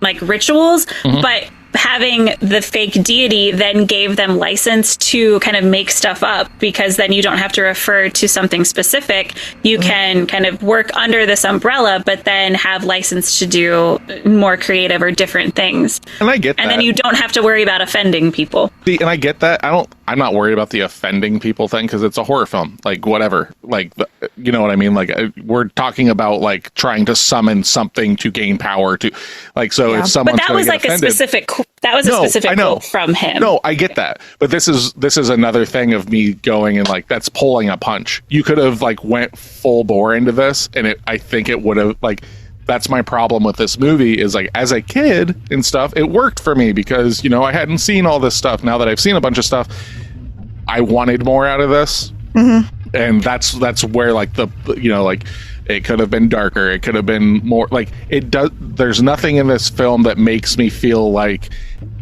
Speaker 2: like rituals, but having the fake deity then gave them license to kind of make stuff up, because then you don't have to refer to something specific. You can kind of work under this umbrella, but then have license to do more creative or different things. And I get that. And then you don't have to worry about offending people.
Speaker 4: And I get that. I'm not worried about the offending people thing, because it's a horror film. Like, whatever. Like, you know what I mean? Like, we're talking about like trying to summon something to gain power to, like, so if someone's
Speaker 2: but that was like
Speaker 4: offended,
Speaker 2: a specific quote from him.
Speaker 4: No, I get that. But this is another thing of me going and like, that's pulling a punch. You could have like went full bore into this, and I think it would have, like, that's my problem with this movie is like, as a kid and stuff, it worked for me because, I hadn't seen all this stuff. Now that I've seen a bunch of stuff, I wanted more out of this. And that's where like like it could have been darker. It could have been more like it does. There's nothing in this film that makes me feel like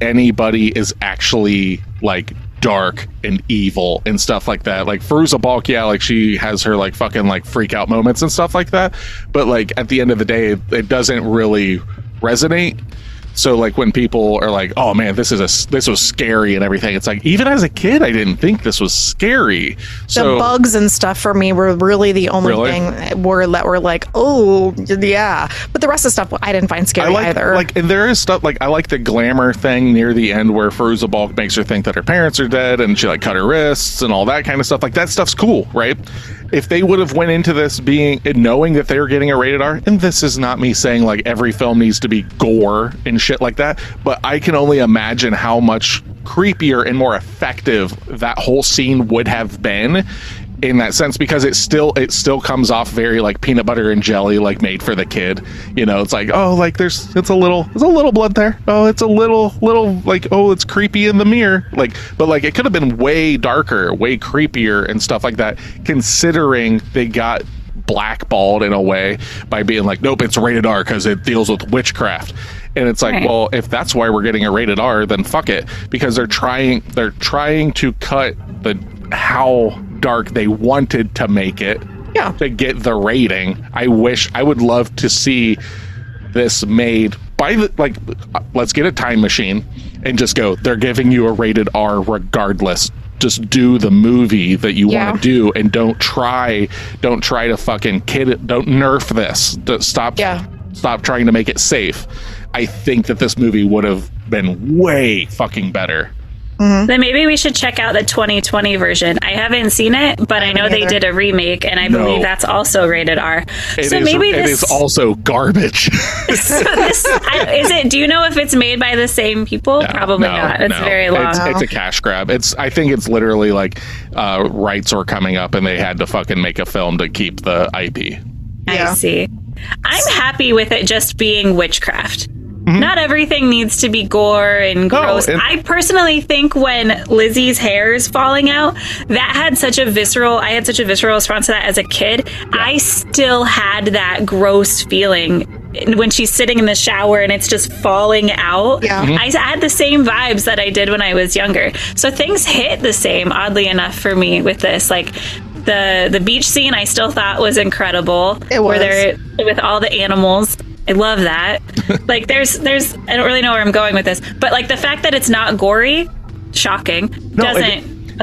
Speaker 4: anybody is actually like dark and evil and stuff like that. Like Fairuza Balk, yeah, like she has her like fucking like freak out moments and stuff like that. But like at the end of the day, it doesn't really resonate. So like when people are like, "Oh man, this was scary and everything," it's like, even as a kid, I didn't think this was scary. So
Speaker 3: the bugs and stuff for me were really the only thing that were like, "Oh yeah," but the rest of the stuff I didn't find scary either.
Speaker 4: Like, and there is stuff like I like the glamour thing near the end where Fairuza Balk makes her think that her parents are dead and she like cut her wrists and all that kind of stuff. Like that stuff's cool, right? If they would have went into this knowing that they were getting a rated R, and this is not me saying like every film needs to be gore and shit like that, but I can only imagine how much creepier and more effective that whole scene would have been in that sense, because it still comes off very like peanut butter and jelly, like made for the kid. It's like, oh, like there's a little blood there. Oh, it's a little like, oh, it's creepy in the mirror. Like, but like it could have been way darker, way creepier and stuff like that, considering they got blackballed in a way by being like, nope, it's rated R because it deals with witchcraft. And it's like, well, if that's why we're getting a rated R, then fuck it, because they're trying to cut how dark they wanted to make it to get the rating. I would love to see this made by let's get a time machine and just go, they're giving you a rated R regardless. Just do the movie that you want to do, and don't try to fucking kid it. Don't nerf this. Stop trying to make it safe. I think that this movie would have been way fucking better.
Speaker 2: Then maybe we should check out the 2020 version. I haven't seen it, but I know they did a remake, and I believe that's also rated R.
Speaker 4: It is also garbage.
Speaker 2: So this is it. Do you know if it's made by the same people? Probably not. It's very long.
Speaker 4: It's a cash grab. I think it's literally like rights were coming up, and they had to fucking make a film to keep the IP.
Speaker 2: I see. I'm happy with it just being witchcraft. Not everything needs to be gore and gross. I personally think when Lizzie's hair is falling out, I had such a visceral response to that as a kid. I still had that gross feeling when she's sitting in the shower and it's just falling out.
Speaker 3: Yeah.
Speaker 2: I had the same vibes that I did when I was younger. So things hit the same, oddly enough, for me with this. Like the beach scene, I still thought was incredible.
Speaker 3: It was.
Speaker 2: Where they're with all the animals. I love that. Like there's I don't really know where I'm going with this, but like the fact that it's not gory, shocking,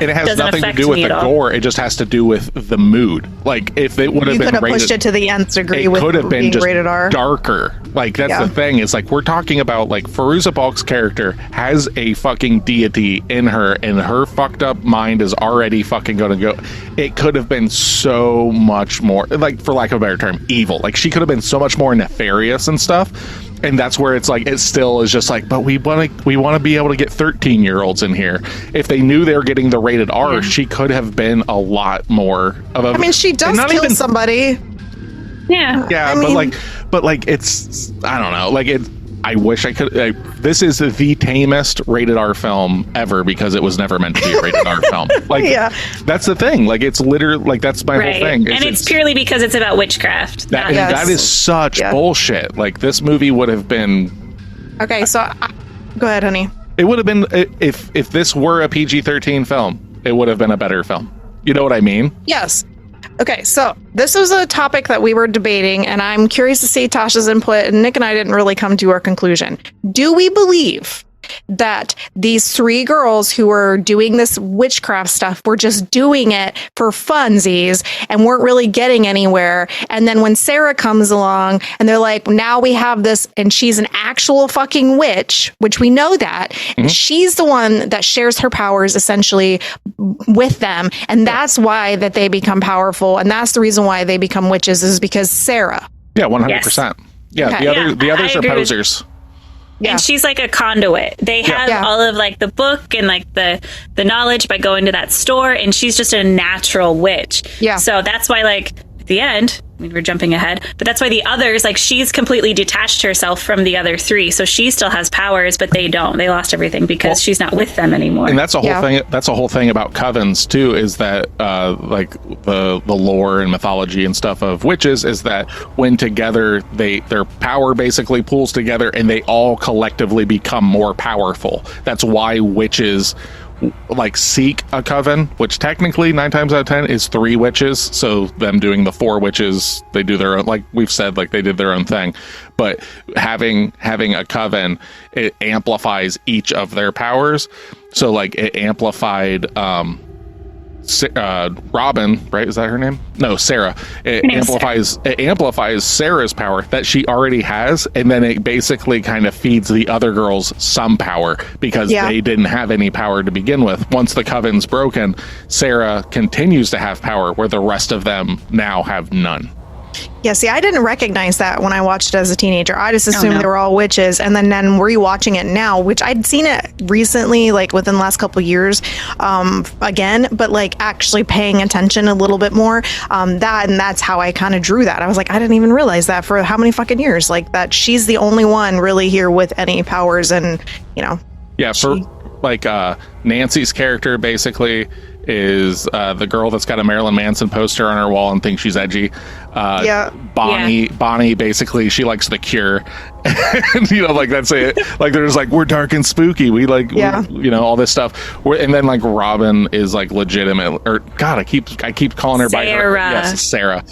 Speaker 4: It has nothing to do with the gore. It just has to do with the mood. Like if it would have been rated,
Speaker 3: pushed it to the nth degree.
Speaker 4: It
Speaker 3: with
Speaker 4: could have been
Speaker 3: being
Speaker 4: just
Speaker 3: rated R.
Speaker 4: darker. Like that's the thing. It's like we're talking about like Fairuza Balk's character has a fucking deity in her, and her fucked up mind is already fucking going to go. It could have been so much more, like for lack of a better term, evil. Like she could have been so much more nefarious and stuff. And that's where it's like it still is just like, but we want to be able to get 13-year-olds in here. If they knew they were getting the rated R, she could have been a lot more of a.
Speaker 3: I mean, she does kill somebody.
Speaker 2: Yeah.
Speaker 3: I mean,
Speaker 4: but like it's I don't know. Like it. I wish I could. This is the tamest rated R film ever because it was never meant to be a rated R film. Like, that's the thing. Like, it's literally like that's my whole thing.
Speaker 2: And it's purely because it's about witchcraft.
Speaker 4: That is such bullshit. Like, this movie would have been.
Speaker 3: Okay, so go ahead, honey.
Speaker 4: It would have been if this were a PG-13 film, it would have been a better film. You know what I mean?
Speaker 3: Yes. Okay, so this was a topic that we were debating, and I'm curious to see Tasha's input, and Nick and I didn't really come to our conclusion. Do we believe that these three girls who were doing this witchcraft stuff were just doing it for funsies and weren't really getting anywhere? And then when Sarah comes along and they're like, now we have this, and she's an actual fucking witch, which we know that, and she's the one that shares her powers essentially with them. And that's why that they become powerful. And that's the reason why they become witches, is because Sarah.
Speaker 4: Yeah, 100%. Yeah,
Speaker 3: Okay.
Speaker 4: The others are posers.
Speaker 2: Yeah. And she's like a conduit. They have all of like the book and like the knowledge by going to that store, and she's just a natural witch. Yeah. So that's why, like, at the end, I mean, we're jumping ahead, but that's why the others, like, she's completely detached herself from the other three. So she still has powers, but they don't. They lost everything because she's not with them anymore.
Speaker 4: And that's a whole thing. That's a whole thing about covens too, is that like the lore and mythology and stuff of witches is that when together their power basically pools together and they all collectively become more powerful. That's why witches like seek a coven, which technically 9 times out of 10 is 3 witches. So them doing the 4 witches, they do their own, like we've said, like they did their own thing. But having a coven, it amplifies each of their powers. So like it amplified Robin, right? Is that her name? No, Sarah. It amplifies Sarah's power that she already has, and then it basically kind of feeds the other girls some power because they didn't have any power to begin with. Once the coven's broken, Sarah continues to have power where the rest of them now have none.
Speaker 3: Yeah, see, I didn't recognize that when I watched it as a teenager. I just assumed they were all witches. And then rewatching it now, which I'd seen it recently, like within the last couple of years, again, but like actually paying attention a little bit more, that's how I kind of drew that. I was like, I didn't even realize that for how many fucking years, like that she's the only one really here with any powers, and, you know. Yeah,
Speaker 4: for like Nancy's character basically is the girl that's got a Marilyn Manson poster on her wall and thinks she's edgy. Bonnie basically, she likes The Cure. And, you know, like that's it. Like there's like, we're dark and spooky. We like, you know, all this stuff. And then like Robin is like legitimate, or God, I keep calling her by her. Yes, Sarah.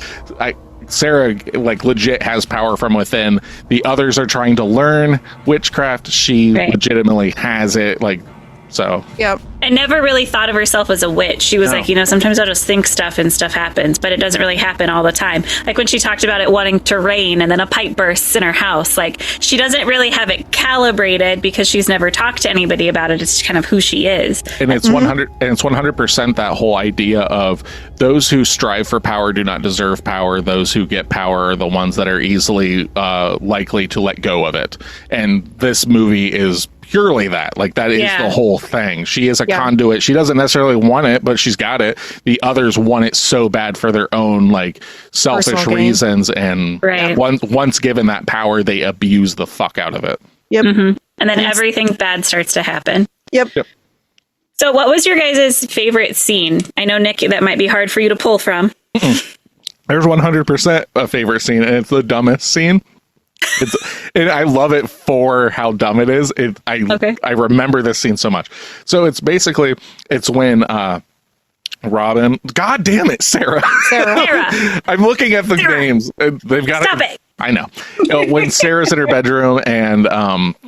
Speaker 4: Sarah like legit has power from within. The others are trying to learn witchcraft. She legitimately has it. Like, so.
Speaker 3: Yep.
Speaker 2: And never really thought of herself as a witch. She was like, you know, sometimes I'll just think stuff and stuff happens, but it doesn't really happen all the time. Like when she talked about it wanting to rain and then a pipe bursts in her house, like she doesn't really have it calibrated because she's never talked to anybody about it. It's kind of who she is.
Speaker 4: And it's 100% that whole idea of those who strive for power do not deserve power. Those who get power are the ones that are easily likely to let go of it. And this movie is purely that. Like that is the whole thing. She is a conduit. She doesn't necessarily want it, but she's got it. The others want it so bad for their own like selfish reasons, and once given that power, they abuse the fuck out of it.
Speaker 3: Yep.
Speaker 2: Mm-hmm. And then everything bad starts to happen.
Speaker 3: Yep.
Speaker 2: So what was your guys' favorite scene? I know, Nick, that might be hard for you to pull from.
Speaker 4: There's 100% a favorite scene, and it's the dumbest scene. And I love it for how dumb it is. I remember this scene so much. So it's basically when Robin, God damn it, Sarah. I'm looking at the names. They've got
Speaker 2: Stop it.
Speaker 4: I know. When Sarah's in her bedroom and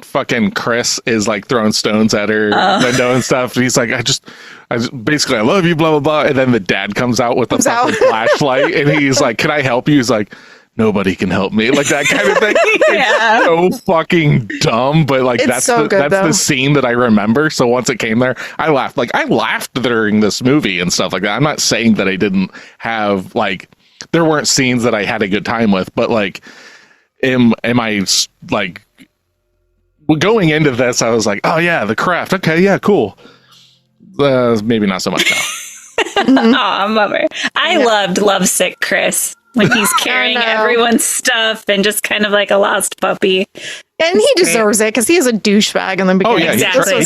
Speaker 4: fucking Chris is like throwing stones at her window and stuff. He's like, I basically, I love you, blah, blah, blah. And then the dad comes out with the fucking flashlight and he's like, can I help you? He's like, nobody can help me. Like that kind of thing. It's so fucking dumb, but like that's the scene that I remember. So once it came there, I laughed. Like I laughed during this movie and stuff like that. I'm not saying that I didn't have like, there weren't scenes that I had a good time with, but like, am I like going into this? I was like, oh yeah, The Craft. Okay, yeah, cool. Maybe not so much now.
Speaker 2: Oh, bummer. I loved Lovesick Chris when he's carrying everyone's stuff and just kind of like a lost puppy.
Speaker 5: And he deserves it because he is a douchebag in the beginning.
Speaker 4: Oh yeah,
Speaker 2: exactly.
Speaker 4: He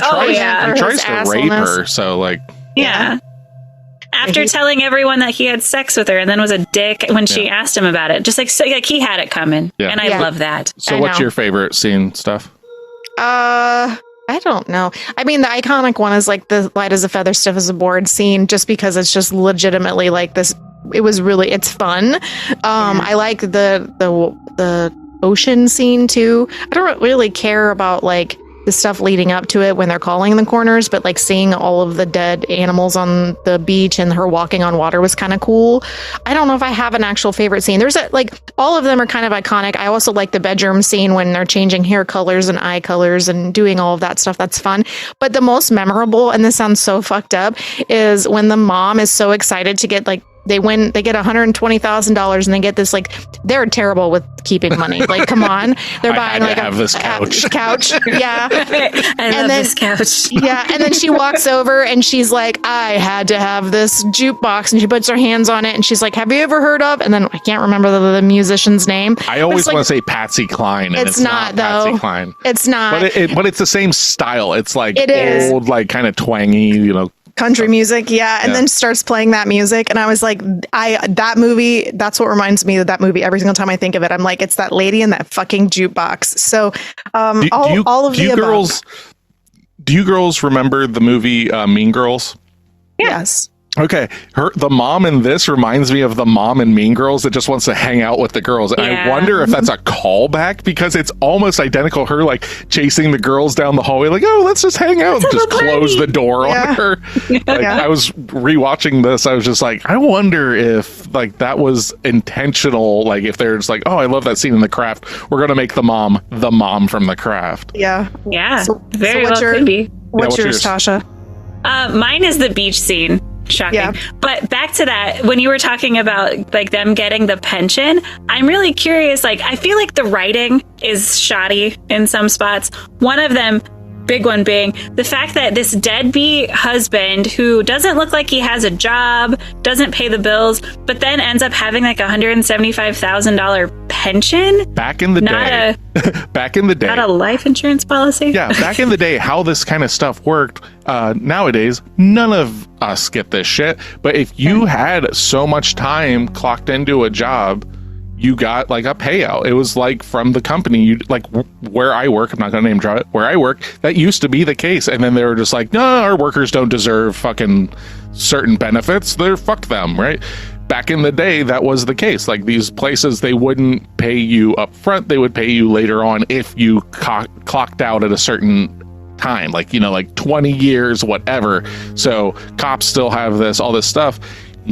Speaker 4: tries to rape her. So like,
Speaker 2: yeah. After telling everyone that he had sex with her and then was a dick when she asked him about it. Just like, so, like he had it coming. Yeah. And I love that.
Speaker 4: So what's your favorite scene, Steph?
Speaker 5: I don't know. I mean, the iconic one is like the light as a feather, stiff as a board scene, just because it's just legitimately like this. It's fun. I like the ocean scene too. I don't really care about like the stuff leading up to it when they're calling the corners, but like seeing all of the dead animals on the beach and her walking on water was kind of cool. I don't know if I have an actual favorite scene. There's all of them are kind of iconic. I also like the bedroom scene when they're changing hair colors and eye colors and doing all of that stuff. That's fun. But the most memorable, and this sounds so fucked up, is when the mom is so excited to get like, they get $120,000 and they get this like, they're terrible with keeping money. Like, come on, they're buying like
Speaker 4: this couch.
Speaker 5: Yeah.
Speaker 2: I love this couch.
Speaker 5: Yeah. And then she walks over and she's like, I had to have this jukebox, and she puts her hands on it and she's like, have you ever heard of? And then I can't remember the musician's name.
Speaker 4: I always want to say Patsy Cline. And it's not though. Patsy Cline.
Speaker 5: It's not.
Speaker 4: But it's the same style. It's like
Speaker 5: old,
Speaker 4: like kind of twangy,
Speaker 3: country music, and then starts playing that music, and I was like, that movie, that's what reminds me of that movie every single time I think of it. I'm like, it's that lady in that fucking jukebox. So all of the above.
Speaker 4: Do you girls remember the movie Mean Girls?
Speaker 3: Yes.
Speaker 4: Okay, the mom in this reminds me of the mom in Mean Girls that just wants to hang out with the girls. And I wonder if that's a callback, because it's almost identical. Her like chasing the girls down the hallway, like, oh, let's just hang out, and just close the door on her. I was rewatching this. I was just like, I wonder if like that was intentional. Like if they're just like, oh, I love that scene in The Craft. We're gonna make the mom from The Craft.
Speaker 2: Yeah. Very well
Speaker 3: could
Speaker 2: be.
Speaker 3: What's yours, Tasha?
Speaker 2: Mine is the beach scene. Shocking. Yeah. But back to that, when you were talking about like them getting the pension, I'm really curious. Like, I feel like the writing is shoddy in some spots. One of them, big one being the fact that this deadbeat husband who doesn't look like he has a job, doesn't pay the bills, but then ends up having like $175,000 pension.
Speaker 4: Back in the day.
Speaker 2: Not a life insurance policy.
Speaker 4: Yeah. Back in the day, how this kind of stuff worked. Nowadays, none of us get this shit. But if you had so much time clocked into a job, you got like a payout. It was like from the company. You like where I work. I'm not going to name drop it. Where I work, that used to be the case. And then they were just like, no, our workers don't deserve fucking certain benefits. They're fuck them, right? Back in the day, that was the case. Like these places, they wouldn't pay you up front. They would pay you later on if you clocked out at a certain time, like, like 20 years, whatever. So cops still have all this stuff.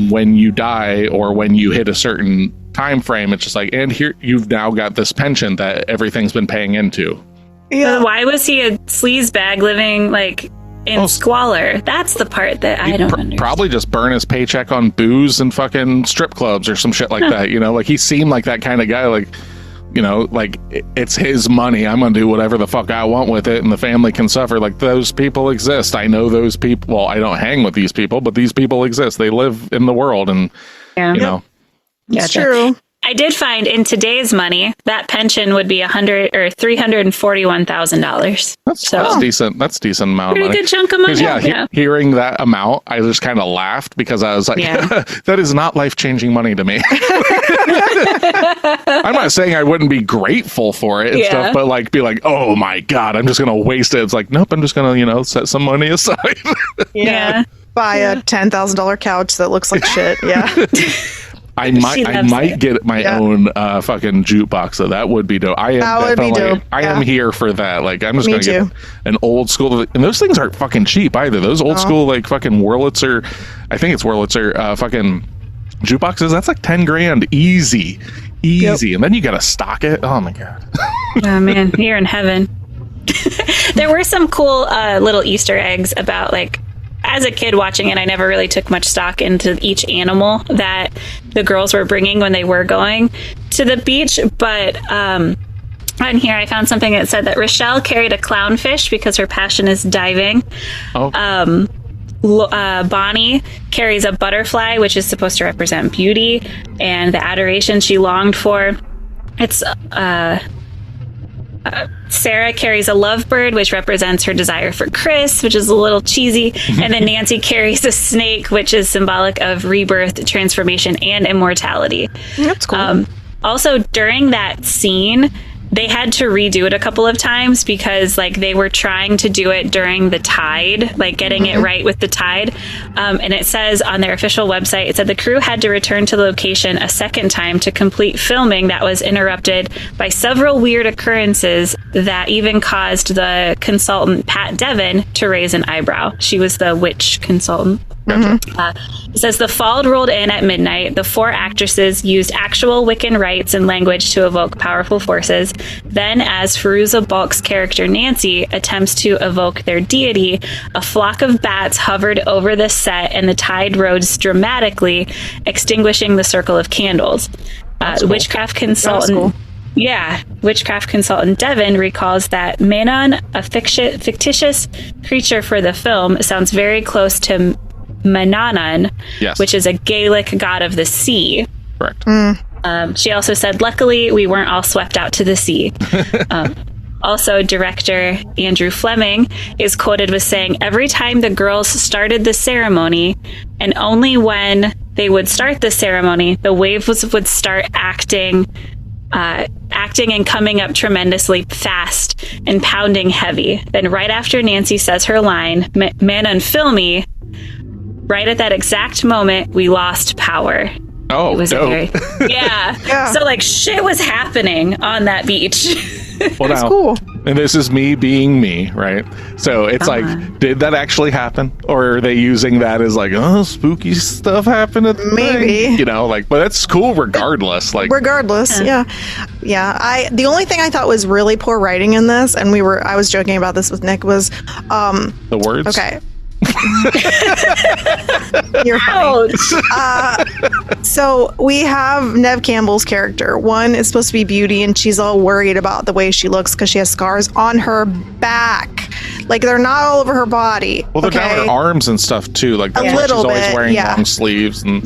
Speaker 4: When you die or when you hit a certain time frame, it's just like, and here you've now got this pension that everything's been paying into.
Speaker 2: Yeah. Why was he a sleazebag living like in squalor? That's the part that I don't understand. Probably
Speaker 4: just burn his paycheck on booze and fucking strip clubs or some shit like that. Like he seemed like that kind of guy. Like, like it's his money. I'm gonna do whatever the fuck I want with it, and the family can suffer. Like those people exist. I know those people. Well, I don't hang with these people, but these people exist. They live in the world, and
Speaker 3: it's true.
Speaker 2: I did find in today's money that pension would be $341,000.
Speaker 4: That's decent. That's a decent amount.
Speaker 2: Pretty
Speaker 4: of money.
Speaker 2: good chunk of money.
Speaker 4: Yeah, hearing that amount, I just kind of laughed because I was like, that is not life-changing money to me. I'm not saying I wouldn't be grateful for it and stuff, but like be like, oh my God, I'm just going to waste it. It's like, nope, I'm just going to, set some money aside.
Speaker 3: Buy a $10,000 couch that looks like shit. Yeah.
Speaker 4: I might get my own fucking jukebox, so that would be dope. I am here for that. Like, I'm just going to get an old school, and those things aren't fucking cheap either. Those old school, like fucking Wurlitzer, I think it's Wurlitzer, fucking jukeboxes. That's like 10 grand, easy, and then you got to stock it. Oh my God.
Speaker 2: Oh man, you're in heaven. There were some cool little Easter eggs about like. As a kid watching it, I never really took much stock into each animal that the girls were bringing when they were going to the beach. But on here, I found something that said that Rochelle carried a clownfish because her passion is diving. Bonnie carries a butterfly, which is supposed to represent beauty and the adoration she longed for. It's Sarah carries a lovebird, which represents her desire for Chris, which is a little cheesy. And then Nancy carries a snake, which is symbolic of rebirth, transformation, and immortality.
Speaker 3: That's cool.
Speaker 2: Also, during that scene, they had to redo it a couple of times because like they were trying to do it during the tide, like getting it right with the tide. And it says on their official website, it said the crew had to return to the location a second time to complete filming that was interrupted by several weird occurrences that even caused the consultant, Pat Devon, to raise an eyebrow. She was the witch consultant. It says the fall rolled in at midnight. The four actresses used actual Wiccan rites and language to evoke powerful forces. Then, as Fairuza Balk's character Nancy attempts to evoke their deity, a flock of bats hovered over the set and the tide rose dramatically, extinguishing the circle of candles.
Speaker 4: Cool.
Speaker 2: Witchcraft consultant... Witchcraft consultant Devon recalls that Manon, a fictitious creature for the film, sounds very close to Manannan, which is a Gaelic god of the sea.
Speaker 4: Correct.
Speaker 2: She also said, luckily, we weren't all swept out to the sea. Also, director Andrew Fleming is quoted with saying, every time the girls started the ceremony, and only when they would start the ceremony, the waves would start acting and coming up tremendously fast and pounding heavy. Then right after Nancy says her line, Manon fill me, right at that exact moment, we lost power.
Speaker 4: Oh,
Speaker 2: it was
Speaker 3: Yeah.
Speaker 2: So like shit was happening on that beach.
Speaker 4: Well,
Speaker 3: That's
Speaker 4: now,
Speaker 3: cool.
Speaker 4: And this is me being me, right? So it's like, did that actually happen? Or are they using that as like, oh, spooky stuff happened at the
Speaker 3: Maybe.
Speaker 4: thing? You know, like, but that's cool regardless. Like,
Speaker 3: yeah. The only thing I thought was really poor writing in this, and I was joking about this with Nick, was
Speaker 4: the words.
Speaker 3: Okay. You're funny. So we have Neve Campbell's character. One is supposed to be beauty, and she's all worried about the way she looks because she has scars on her back. Like, they're not all over her body.
Speaker 4: Well, they're down her arms and stuff too. Like, that's why she's always wearing long sleeves. And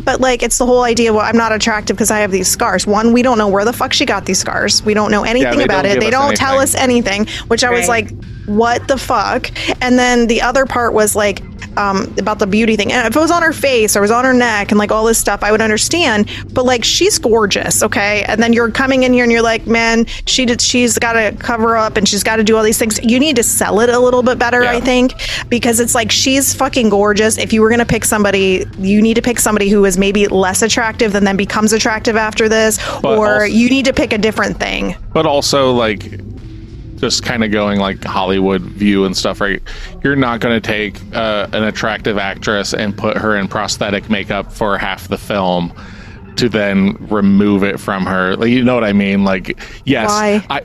Speaker 3: but like, it's the whole idea. Well, I'm not attractive because I have these scars. One, we don't know where the fuck she got these scars. We don't know anything about it. They don't tell us anything, which I was like, what the fuck? And then the other part was like about the beauty thing. And if it was on her face or it was on her neck and like all this stuff, I would understand. But like, she's gorgeous, okay? And then you're coming in here and you're like, man, she's got to cover up and she's got to do all these things. You need to sell it a little bit better, I think, because it's like, she's fucking gorgeous. If you were going to pick somebody, you need to pick somebody who is maybe less attractive and then becomes attractive after this, or you need to pick a different thing.
Speaker 4: But also, like, just kind of going like Hollywood view and stuff, right? You're not going to take an attractive actress and put her in prosthetic makeup for half the film to then remove it from her. Like, you know what I mean? Like, yes,
Speaker 3: why?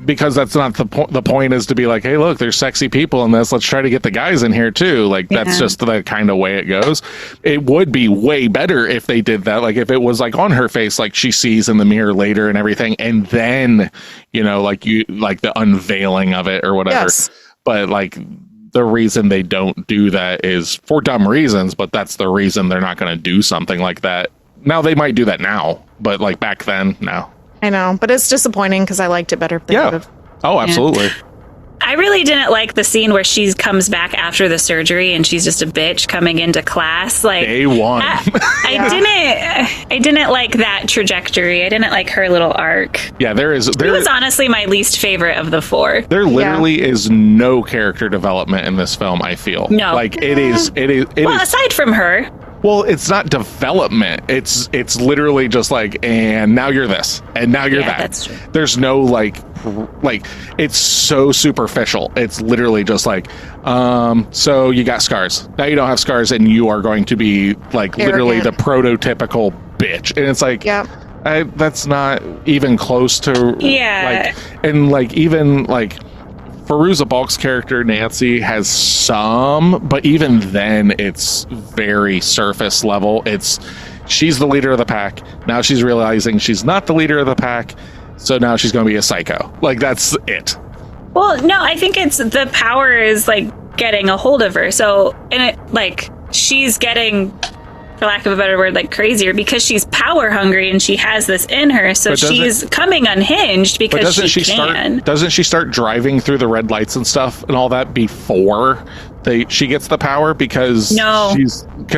Speaker 4: Because that's not the point. The point is to be like, hey, look, there's sexy people in this. Let's try to get the guys in here too. Like, that's just the kind of way it goes. It would be way better if they did that. Like, if it was like on her face, like she sees in the mirror later and everything, and then, you know, like the unveiling of it or whatever.
Speaker 3: Yes.
Speaker 4: But like, the reason they don't do that is for dumb reasons, but that's the reason they're not going to do something like that now they might do that now, but like back then, no.
Speaker 3: I know, but it's disappointing because I liked it better if they
Speaker 4: Yeah.
Speaker 3: would've.
Speaker 4: Oh, absolutely.
Speaker 2: I really didn't like the scene where she comes back after the surgery and she's just a bitch coming into class. Like
Speaker 4: Day one.
Speaker 2: I didn't like that trajectory. I didn't like her little arc.
Speaker 4: Yeah,
Speaker 2: It was honestly my least favorite of the four.
Speaker 4: there literally is no character development in this film, I feel.
Speaker 2: No.
Speaker 4: Like it is
Speaker 2: Well, aside from her,
Speaker 4: well, it's not development. It's literally just like, and now you're this, and now you're that.
Speaker 2: That's true.
Speaker 4: There's no like it's so superficial. It's literally just like, so you got scars. Now you don't have scars, and you are going to be like literally the prototypical bitch. And it's like, that's not even close to even Fairuza Balk's character Nancy has some, but even then it's very surface level. She's the leader of the pack. Now she's realizing she's not the leader of the pack, so now she's going to be a psycho. Like, that's it.
Speaker 2: well, no, I think it's the power is like getting a hold of her. So, and it like she's getting, for lack of a better word, like crazier because she's power hungry and she has this in her. So she's coming unhinged because she can.
Speaker 4: Doesn't she start driving through the red lights and stuff and all that before she gets the power? Because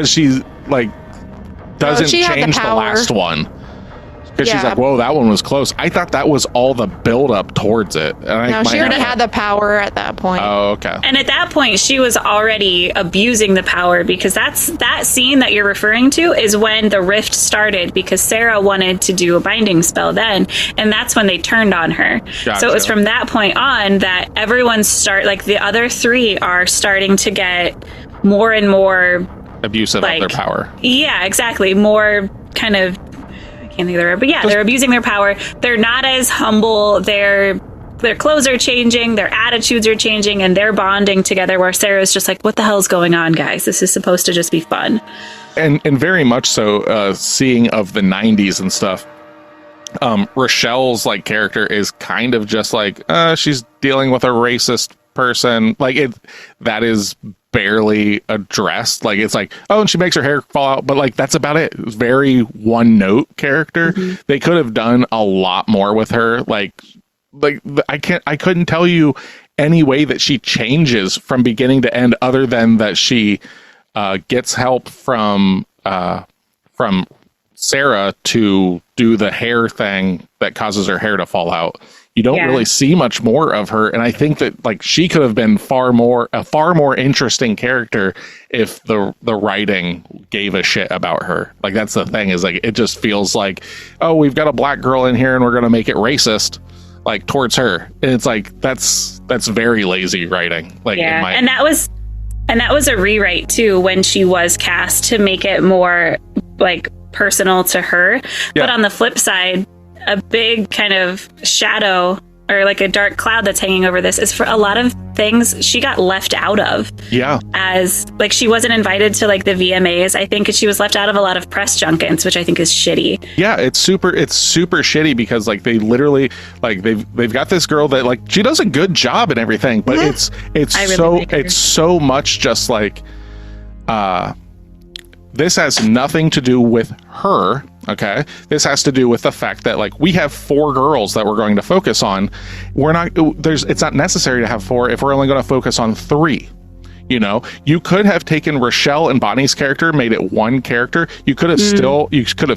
Speaker 4: she's like doesn't change the last one. Because she's like, whoa, that one was close. I thought that was all the build up towards it.
Speaker 5: No, she already had the power at that point.
Speaker 4: Oh, okay.
Speaker 2: And at that point, she was already abusing the power because that scene that you're referring to is when the rift started because Sarah wanted to do a binding spell then. And that's when they turned on her. Gotcha. So it was from that point on that everyone the other three are starting to get more and more
Speaker 4: abusive of their power.
Speaker 2: Yeah, exactly. More kind of, can't think of the word, but yeah, they're abusing their power. They're not as humble. Their clothes are changing, their attitudes are changing, and they're bonding together. Where Sarah's just like, "What the hell's going on, guys? This is supposed to just be fun."
Speaker 4: And very much so. Seeing of the '90s and stuff, Rochelle's like character is kind of just like she's dealing with a racist person. Like that is barely addressed. Like it's like, oh, and she makes her hair fall out, but like that's about it. It's very one note character. They could have done a lot more with her. Like I couldn't tell you any way that she changes from beginning to end other than that she gets help from Sarah to do the hair thing that causes her hair to fall out. You don't really see much more of her, and I think that like she could have been a far more interesting character if the writing gave a shit about her. Like that's the thing, is like it just feels like, oh, we've got a black girl in here and we're gonna make it racist like towards her, and it's like that's very lazy writing. Like and that was a rewrite too when she was cast to make it more like personal to her. But on the flip side, a big kind of shadow or like a dark cloud that's hanging over this is for a lot of things she got left out of. As like she wasn't invited to like the VMAs. I think she was left out of a lot of press junkets, which I think is shitty. Yeah, it's super shitty because like they literally like they've got this girl that like she does a good job and everything, but it's so much just like this has nothing to do with her. Okay, this has to do with the fact that like we have 4 girls that we're going to focus on. It's not necessary to have 4 if we're only going to focus on 3. You know, you could have taken Rochelle and Bonnie's character, made it one character. You could have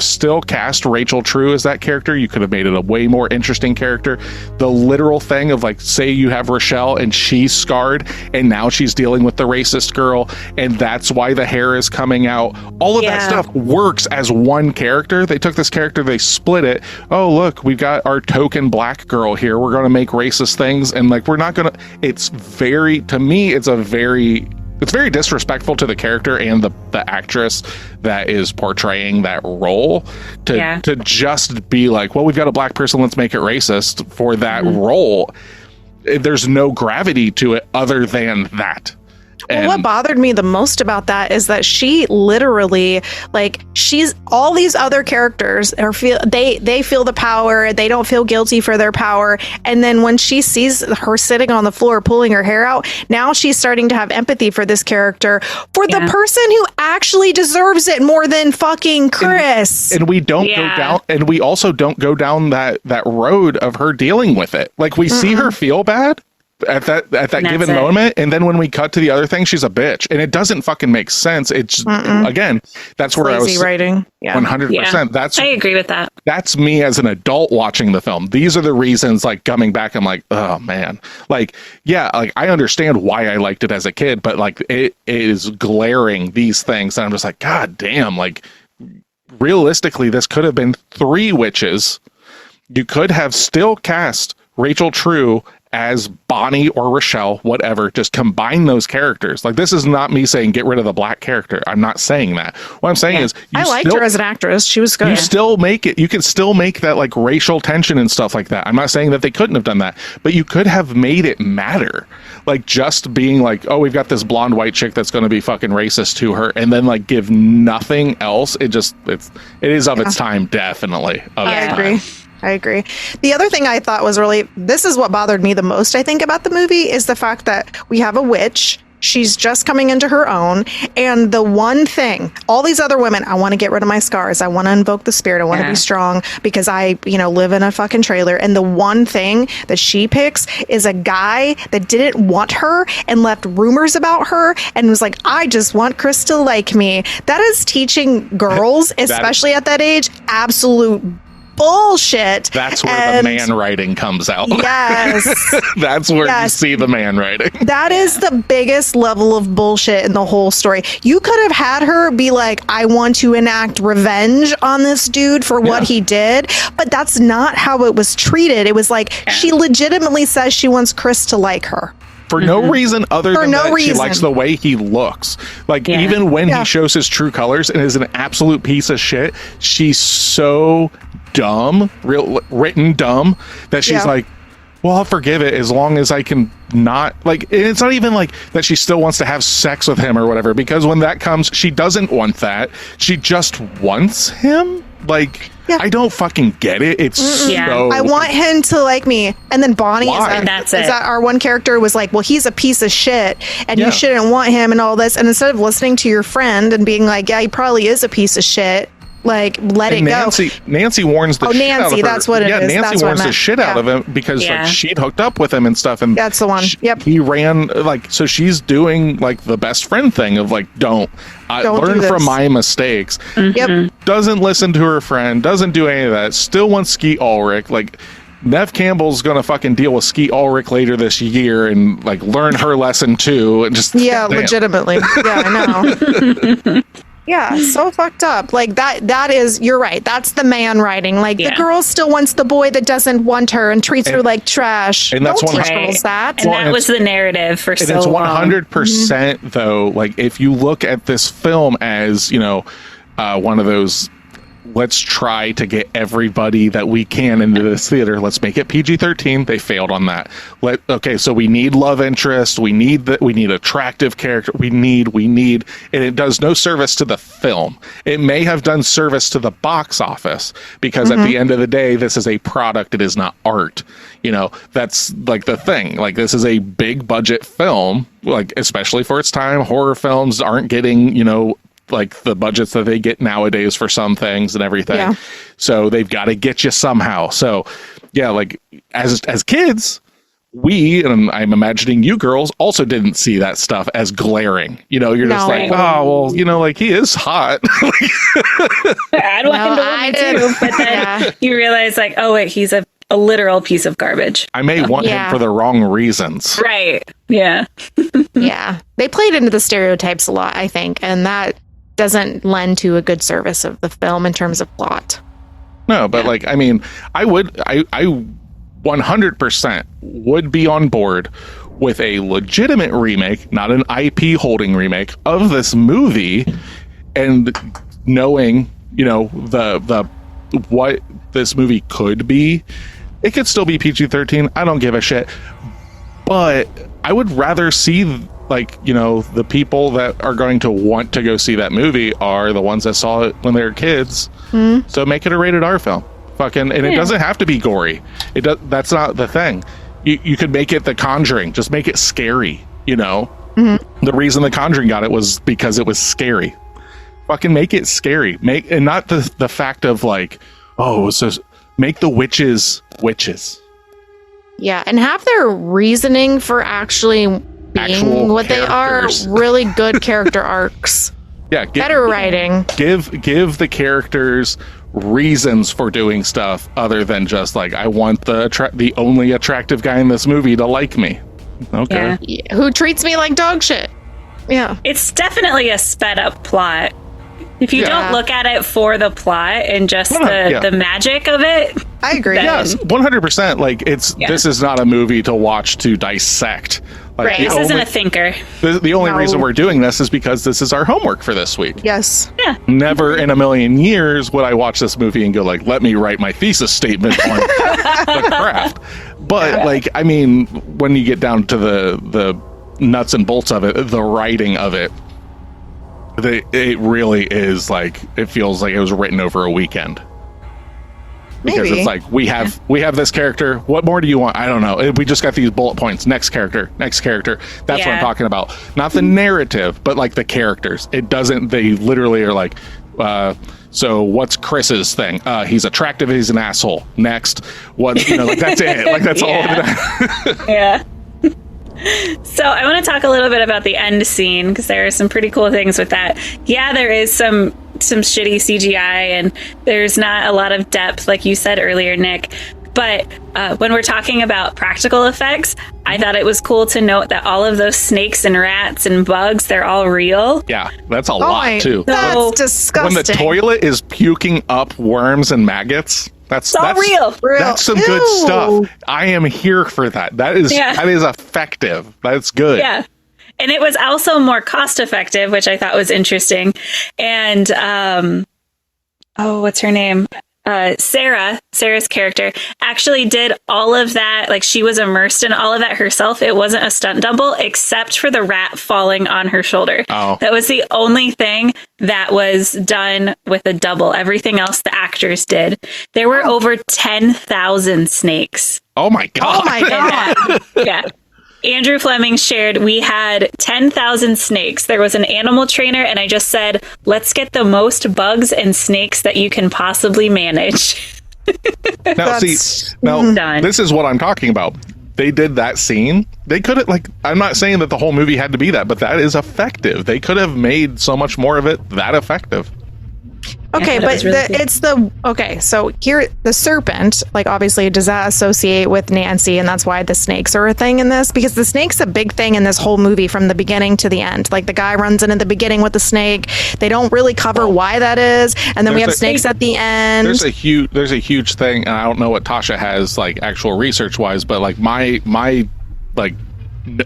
Speaker 4: still cast Rachel True as that character. You could have made it a way more interesting character. The literal thing of like, say you have Rochelle and she's scarred and now she's dealing with the racist girl and that's why the hair is coming out. All of that stuff works as one character. They took this character, they split it. Oh, look, we've got our token black girl here. We're going to make racist things. And like, we're not going to, it's very disrespectful to the character and the actress that is portraying that role to just be like, well, we've got a black person, let's make it racist for that role. There's no gravity to it other than that. And
Speaker 3: what bothered me the most about that is that she literally, like, she's all these other characters they feel the power, they don't feel guilty for their power, and then when she sees her sitting on the floor pulling her hair out, now she's starting to have empathy for this character, for the person who actually deserves it more than fucking Chris.
Speaker 4: And we don't go down, and we also don't go down that road of her dealing with it. Like, we see her feel bad at that given moment, and then when we cut to the other thing, she's a bitch, and it doesn't fucking make sense. It's again, that's where
Speaker 3: lazy writing.
Speaker 4: 100%. That's,
Speaker 2: I agree with that.
Speaker 4: That's me as an adult watching the film. These are the reasons, like, coming back, I'm like, oh man, like, yeah, like, I understand why I liked it as a kid, but like, it is glaring these things, and I'm just like, god damn, like, realistically, this could have been 3 witches. You could have still cast Rachel True as Bonnie or Rochelle, whatever. Just combine those characters. Like, this is not me saying get rid of the black character. I'm not saying that. What I'm saying is,
Speaker 3: I liked her as an actress. She was good.
Speaker 4: You still make it. You can still make that, like, racial tension and stuff like that. I'm not saying that they couldn't have done that, but you could have made it matter. Like, just being like, oh, we've got this blonde white chick that's going to be fucking racist to her, and then, like, give nothing else. It is of its time, definitely.
Speaker 3: I agree. The other thing I thought was this is what bothered me the most, I think, about the movie, is the fact that we have a witch. She's just coming into her own. And the one thing, all these other women, I want to get rid of my scars. I want to invoke the spirit. I want to be strong because I, live in a fucking trailer. And the one thing that she picks is a guy that didn't want her and left rumors about her and was like, I just want Chris to like me. That is teaching girls, especially at that age, absolute bullshit.
Speaker 4: That's where the man writing comes out.
Speaker 3: Yes.
Speaker 4: That's where you see the man writing.
Speaker 3: That is the biggest level of bullshit in the whole story. You could have had her be like, I want to enact revenge on this dude for what he did, but that's not how it was treated. It was like, she legitimately says she wants Chris to like her.
Speaker 4: For no reason other than that she likes the way he looks. Like, even when he shows his true colors and is an absolute piece of shit, she's so dumb, written dumb, that she's like, well, I'll forgive it as long as I can not, like, and it's not even like that she still wants to have sex with him or whatever, because when that comes, she doesn't want that. She just wants him. Like, I don't fucking get it. It's so...
Speaker 3: I want him to like me. And then Bonnie is that our one character was like, well, he's a piece of shit and you shouldn't want him and all this. And instead of listening to your friend and being like, yeah, he probably is a piece of shit, like, let it go.
Speaker 4: Nancy warns the shit out of her.
Speaker 3: That's what it is.
Speaker 4: Nancy warns the shit out of him because like, she'd hooked up with him and stuff. And
Speaker 3: that's the one.
Speaker 4: He ran, like, so she's doing, like, the best friend thing of, like, don't learn from my mistakes. Doesn't listen to her friend. Doesn't do any of that. Still wants Skeet Ulrich. Like, Neve Campbell's gonna fucking deal with Skeet Ulrich later this year and, like, learn her lesson too. And just
Speaker 3: legitimately. I know. Yeah, so fucked up. Like, that is, you're right. That's the man writing. Like, the girl still wants the boy that doesn't want her and treats her like trash.
Speaker 4: And that's
Speaker 3: Don't teach girls that.
Speaker 2: And that was the narrative for so long.
Speaker 4: And it's 100% though, like, if you look at this film as, one of those, let's try to get everybody that we can into this theater. Let's make it PG-13. They failed on that. So we need love interest. We need attractive character. We need, and it does no service to the film. It may have done service to the box office because at the end of the day, this is a product. It is not art. That's like the thing. Like, this is a big budget film, like, especially for its time. Horror films aren't getting, like the budgets that they get nowadays for some things and everything. So they've got to get you somehow. So like as kids, and I'm imagining you girls also didn't see that stuff as glaring. You're just like, oh, well, like, he is hot.
Speaker 2: I'd want him to want me too. But then you realize, like, oh wait, he's a literal piece of garbage.
Speaker 4: I may want him for the wrong reasons.
Speaker 2: Right. Yeah.
Speaker 5: They played into the stereotypes a lot, I think, and that doesn't lend to a good service of the film in terms of plot.
Speaker 4: No, but like, I mean, I 100% would be on board with a legitimate remake, not an IP holding remake of this movie, and knowing, the what this movie could be. It could still be PG-13. I don't give a shit. But I would rather see like, the people that are going to want to go see that movie are the ones that saw it when they were kids. So make it a rated R film. Fucking, and it doesn't have to be gory. That's not the thing. You could make it The Conjuring. Just make it scary. The reason The Conjuring got it was because it was scary. Fucking make it scary. And not the fact of like, so make the witches.
Speaker 5: Yeah, and have their reasoning for actually being
Speaker 4: Actual
Speaker 5: what
Speaker 4: characters.
Speaker 5: they are really good character arcs.
Speaker 4: Yeah,
Speaker 5: Better writing.
Speaker 4: Give the reasons for doing stuff other than just like, I want the only attractive guy in this movie to like me. Okay.
Speaker 5: Yeah, who treats me like dog shit. Yeah.
Speaker 2: It's definitely a sped up plot. If you
Speaker 5: Yeah.
Speaker 2: don't look at it for the plot and just
Speaker 4: Yeah.
Speaker 2: the magic of it,
Speaker 3: I agree.
Speaker 2: Then-
Speaker 4: Yes, 100%. Like this is not a movie to watch to dissect. Like
Speaker 5: Right.
Speaker 2: this isn't a thinker.
Speaker 4: the only
Speaker 3: No.
Speaker 4: reason we're doing this is because this is our homework for this week.
Speaker 3: Yes.
Speaker 2: Yeah.
Speaker 4: Never in a million years would I watch this movie and go like, let me write my thesis statement on The Craft. But like, I mean, when you get down to the nuts and bolts of it, the writing of it, it really is like, it feels like it was written over a weekend. Because
Speaker 3: Maybe.
Speaker 4: it's like we have this character. What more do you want? I don't know. We just got these bullet points. Next character. That's what I'm
Speaker 2: Yeah.
Speaker 4: talking about. Not the narrative, but like the characters. It doesn't. They literally are like. So what's Chris's thing? He's attractive. He's an asshole. Next, what? Like that's it. Like that's all.
Speaker 2: Yeah. So I want to talk a little bit about the end scene because there are some pretty cool things with that. Yeah, there is some shitty CGI and there's not a lot of depth, like you said earlier, Nick. But when we're talking about practical effects, I thought it was cool to note that all of those snakes and rats and bugs, they're all real.
Speaker 4: Yeah, that's a
Speaker 3: Oh
Speaker 4: lot
Speaker 3: my,
Speaker 4: too.
Speaker 3: that's
Speaker 2: So-
Speaker 3: disgusting.
Speaker 4: When the toilet is puking up worms and maggots, that's
Speaker 2: all real.
Speaker 4: That's some good
Speaker 3: Ew.
Speaker 4: stuff. I am here for that. That is effective. That's good.
Speaker 2: Yeah. And it was also more cost effective, which I thought was interesting. And, what's her name? Sarah's character actually did all of that. Like she was immersed in all of that herself. It wasn't a stunt double except for the rat falling on her shoulder.
Speaker 4: Oh.
Speaker 2: That was the only thing that was done with a double. Everything else the actors did. There were over 10,000 snakes.
Speaker 4: Oh my god.
Speaker 3: Oh my god.
Speaker 2: Yeah. Andrew Fleming shared, we had 10,000 snakes. There was an animal trainer, and I just said, let's get the most bugs and snakes that you can possibly manage.
Speaker 4: Now,
Speaker 3: That's-
Speaker 2: Done.
Speaker 4: this is what I'm talking about. They did that scene. They could have, like, I'm not saying that the whole movie had to be that, but that is effective. They could have made so much more of it that effective.
Speaker 5: Okay,
Speaker 2: that
Speaker 5: but
Speaker 2: was really cool.
Speaker 5: so here, the serpent, like obviously does that associate with Nancy, and that's why the snakes are a thing in this, because the snake's a big thing in this whole movie from the beginning to the end. Like the guy runs in at the beginning with the snake. They don't really cover why that is, and then we have
Speaker 4: There's a-
Speaker 5: snakes at the end.
Speaker 4: There's a huge thing, and I don't know what Tasha has like actual research wise, but like my like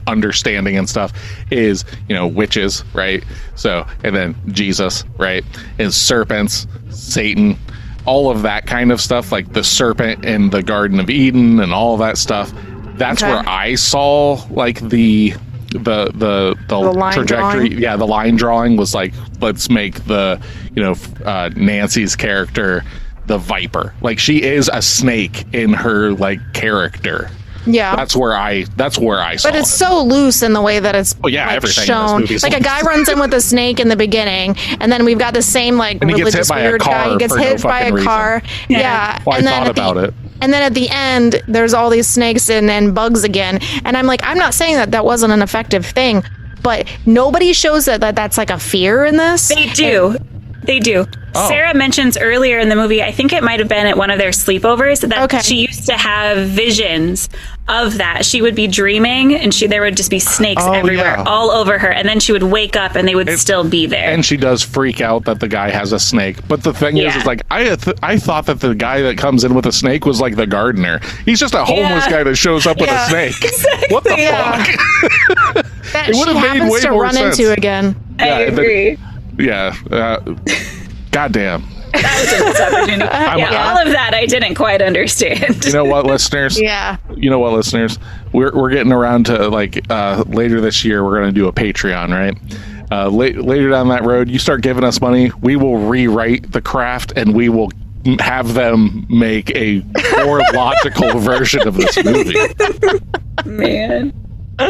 Speaker 4: understanding and stuff is, witches, right? So, and then Jesus, right? And serpents, Satan, all of that kind of stuff, like the serpent in the Garden of Eden and all that stuff. That's
Speaker 3: Okay.
Speaker 4: where I saw like the
Speaker 5: line
Speaker 4: trajectory.
Speaker 5: drawing?
Speaker 4: Yeah, the line drawing was like, let's make the Nancy's character the viper. Like she is a snake in her like character.
Speaker 5: Yeah.
Speaker 4: That's where I saw
Speaker 5: But it's
Speaker 4: it.
Speaker 5: so loose in the way that it's
Speaker 4: yeah,
Speaker 5: like,
Speaker 4: everything in this
Speaker 5: shown.
Speaker 4: movie is
Speaker 5: Like a
Speaker 4: loose.
Speaker 5: guy runs in with a snake in the beginning, and then we've got the same like
Speaker 4: And he gets hit
Speaker 5: religious
Speaker 4: by a
Speaker 5: weird guy.
Speaker 4: car
Speaker 5: He gets
Speaker 4: for no
Speaker 5: hit by
Speaker 4: fucking
Speaker 5: a
Speaker 4: reason.
Speaker 5: car. Yeah.
Speaker 4: Well, I
Speaker 5: and then
Speaker 4: thought
Speaker 5: at the-
Speaker 4: about it.
Speaker 5: And then at the end, there's all these snakes and bugs again. And I'm like, I'm not saying that wasn't an effective thing, but nobody shows that that's like a fear in this.
Speaker 2: They do. They do.
Speaker 4: Oh.
Speaker 2: Sarah mentions earlier in the movie, I think it might have been at one of their sleepovers, that
Speaker 5: Okay.
Speaker 2: she used to have visions of that. She would be dreaming and there would just be snakes
Speaker 4: Oh,
Speaker 2: everywhere,
Speaker 4: yeah.
Speaker 2: all over her. And then she would wake up and they would still be there.
Speaker 4: And she does freak out that the guy has a snake. But the thing
Speaker 2: Yeah.
Speaker 4: is like I thought that the guy that comes in with a snake was like the gardener. He's just a homeless
Speaker 2: Yeah.
Speaker 4: guy that shows up with
Speaker 5: Yeah.
Speaker 4: a snake. What the
Speaker 5: Yeah.
Speaker 4: fuck?
Speaker 5: That
Speaker 4: It
Speaker 5: she
Speaker 4: would've made
Speaker 5: happens
Speaker 4: way
Speaker 5: to
Speaker 4: more
Speaker 5: run
Speaker 4: sense.
Speaker 5: into again.
Speaker 2: I
Speaker 4: Yeah,
Speaker 2: agree.
Speaker 4: Yeah. Goddamn.
Speaker 2: That was a missed opportunity. Yeah, all of that I didn't quite understand.
Speaker 4: You know what, listeners?
Speaker 5: Yeah.
Speaker 4: You know what, listeners? We're getting around to later this year. We're going to do a Patreon, right? Later down that road, you start giving us money. We will rewrite The Craft, and we will have them make a more logical version of this movie.
Speaker 2: Man.
Speaker 5: Oh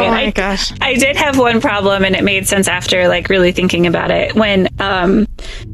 Speaker 2: man,
Speaker 5: my gosh.
Speaker 2: I did have one problem, and it made sense after really thinking about it. When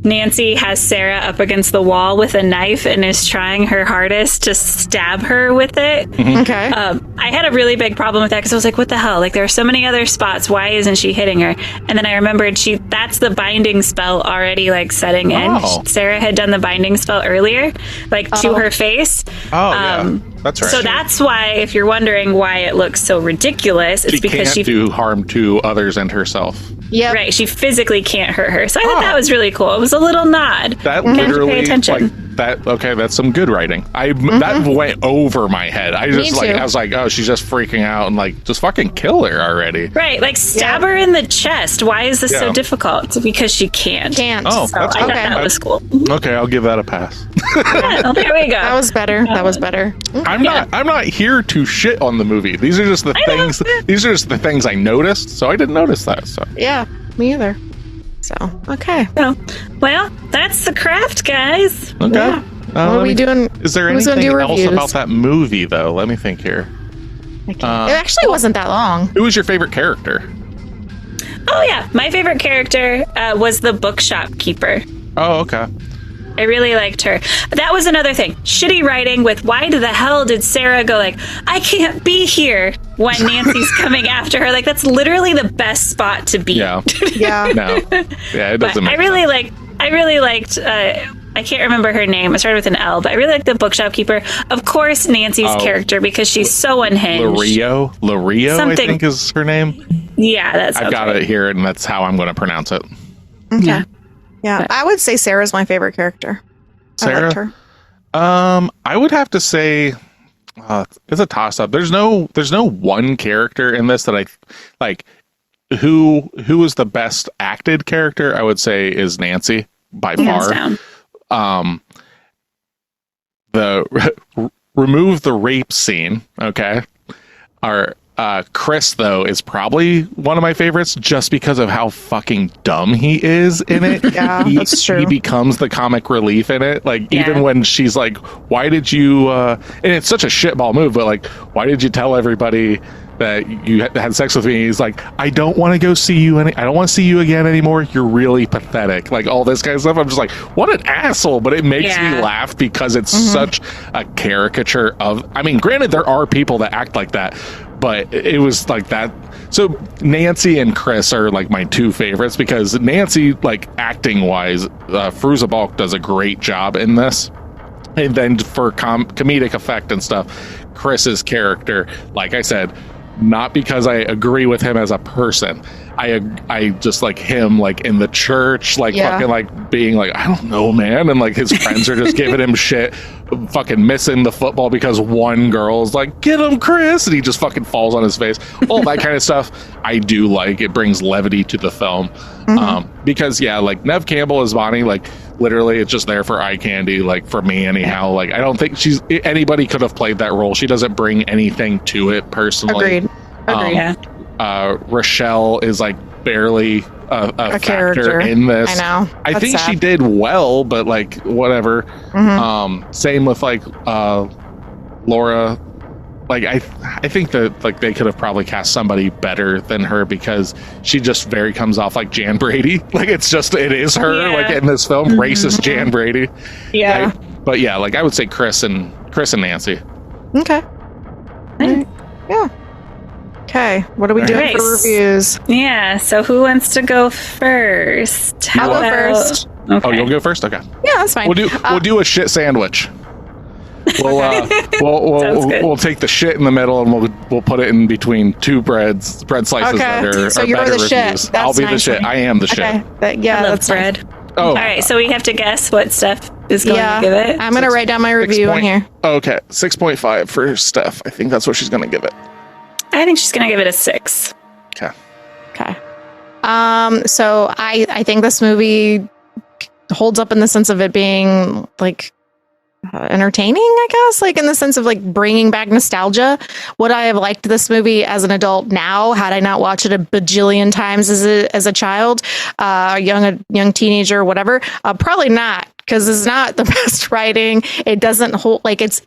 Speaker 2: Nancy has Sarah up against the wall with a knife and is trying her hardest to stab her with it.
Speaker 5: Okay.
Speaker 2: I had a really big problem with that because I was like, what the hell? There are so many other spots. Why isn't she hitting her? And then I remembered that's the binding spell already setting in.
Speaker 4: Oh.
Speaker 2: Sarah had done the binding spell earlier, to her face.
Speaker 4: Oh, yeah. That's right.
Speaker 2: So that's why, if you're wondering why it looks so ridiculous, it's because
Speaker 4: she can't do harm to others and herself.
Speaker 5: Yeah.
Speaker 2: Right, she physically can't hurt her. So I thought that was really cool. It was a little nod.
Speaker 4: That
Speaker 2: You have to
Speaker 4: literally,
Speaker 2: pay attention.
Speaker 4: that's some good writing. That went over my head. I was like, oh, she's just freaking out and just fucking kill her already.
Speaker 2: Right, stab her in the chest. Why is this so difficult? It's because she can't.
Speaker 4: Oh,
Speaker 2: So
Speaker 4: that's
Speaker 2: I thought that was cool.
Speaker 4: Okay, I'll give that a pass.
Speaker 2: Yeah, well, there we go.
Speaker 5: That was better. That was better.
Speaker 4: I'm not here to shit on the movie. These are just the things. These are just the things I noticed. So I didn't notice that. So
Speaker 5: Yeah, me either. So, okay.
Speaker 2: So, well, that's The Craft, guys.
Speaker 4: okay.
Speaker 5: Yeah. What are we doing?
Speaker 4: Is there
Speaker 5: Who's gonna
Speaker 4: anything
Speaker 5: do
Speaker 4: else
Speaker 5: reviews?
Speaker 4: about that movie though? Let me think here.
Speaker 5: It actually wasn't that long.
Speaker 4: Who was your favorite character?
Speaker 2: Oh, yeah. My favorite character was the bookshop keeper.
Speaker 4: Oh, okay.
Speaker 2: I really liked her. That was another thing. Shitty writing with why the hell did Sarah go I can't be here when Nancy's coming after her? That's literally the best spot to be.
Speaker 4: Yeah.
Speaker 3: Yeah.
Speaker 4: No. Yeah, it
Speaker 2: But
Speaker 4: doesn't.
Speaker 2: I really liked. I can't remember her name. It started with an L, but I really liked the bookshop keeper. Of course, Nancy's character because she's so unhinged.
Speaker 4: Lario,
Speaker 2: Something.
Speaker 4: I think is her name.
Speaker 2: Yeah, that's.
Speaker 4: I've got it here, and that's how I'm going to pronounce it.
Speaker 2: Yeah.
Speaker 3: Yeah, I would say Sarah's my favorite character. I liked her.
Speaker 4: I would have to say it's a toss up. There's no one character in this that I like. Who is the best acted character? I would say is Nancy by
Speaker 2: Hands
Speaker 4: far.
Speaker 2: down.
Speaker 4: Remove the rape scene. Okay, our Chris though is probably one of my favorites just because of how fucking dumb he is in it.
Speaker 3: Yeah, that's true.
Speaker 4: He becomes the comic relief in it. Even when she's like, "Why did you?" And it's such a shitball move, but why did you tell everybody that you had sex with me? He's like, I don't want to go see you. I don't want to see you again anymore. You're really pathetic. All this kind of stuff. I'm just like, what an asshole. But it makes me laugh because it's such a caricature of. I mean, granted, there are people that act like that. But it was like that. So Nancy and Chris are my two favorites because Nancy, acting wise, Fruza Balk does a great job in this. And then for comedic effect and stuff, Chris's character, like I said, not because I agree with him as a person. I just like him in the church, fucking being I don't know, man, and his friends are just giving him shit, fucking missing the football because one girl's get him, Chris, and he just fucking falls on his face. All that kind of stuff I do like. It brings levity to the film. Because Nev Campbell as Bonnie, literally it's just there for eye candy, for me anyhow. I don't think anybody could have played that role. She doesn't bring anything to it personally.
Speaker 5: Agreed.
Speaker 2: Yeah.
Speaker 4: Rochelle is barely a factor
Speaker 5: character
Speaker 4: in this.
Speaker 5: I know.
Speaker 4: I
Speaker 5: That's
Speaker 4: think she
Speaker 5: sad.
Speaker 4: did well, but whatever. Same with Laura. I think that they could have probably cast somebody better than her because she just very comes off like Jan Brady. It is her in this film, racist Jan Brady.
Speaker 2: Yeah.
Speaker 4: But yeah, I would say Chris and Nancy.
Speaker 3: Okay. Yeah. Okay. What are we doing for
Speaker 2: Nice.
Speaker 3: reviews?
Speaker 2: Yeah. So who wants to go first?
Speaker 3: I'll go first.
Speaker 2: Okay.
Speaker 4: Oh, you'll go first? Okay.
Speaker 3: Yeah, that's fine.
Speaker 4: We'll do a shit sandwich. We'll
Speaker 2: Sounds good.
Speaker 4: we'll take the shit in the middle and we'll put it in between two bread slices
Speaker 3: Okay,
Speaker 4: that
Speaker 3: so
Speaker 4: are
Speaker 3: you're
Speaker 4: better
Speaker 3: the shit.
Speaker 4: reviews.
Speaker 3: That's
Speaker 4: I'll be the
Speaker 3: nice.
Speaker 4: shit. I am the
Speaker 3: Okay.
Speaker 4: shit.
Speaker 3: Yeah,
Speaker 2: I love
Speaker 3: that's fine.
Speaker 2: bread.
Speaker 4: Oh,
Speaker 2: All right. So we have to guess what Steph is going to give it.
Speaker 3: I'm gonna write down my review on here.
Speaker 4: Okay, 6.5 for Steph. I think that's what she's gonna give it.
Speaker 2: I think she's going to give it a 6.
Speaker 4: Okay.
Speaker 3: Okay. So I think this movie
Speaker 5: holds up in the sense of it being like entertaining, I guess, like in the sense of like bringing back nostalgia. Would I have liked this movie as an adult now had I not watched it a bajillion times as a child, a young teenager, whatever? Probably not, because it's not the best writing. It doesn't hold, like it's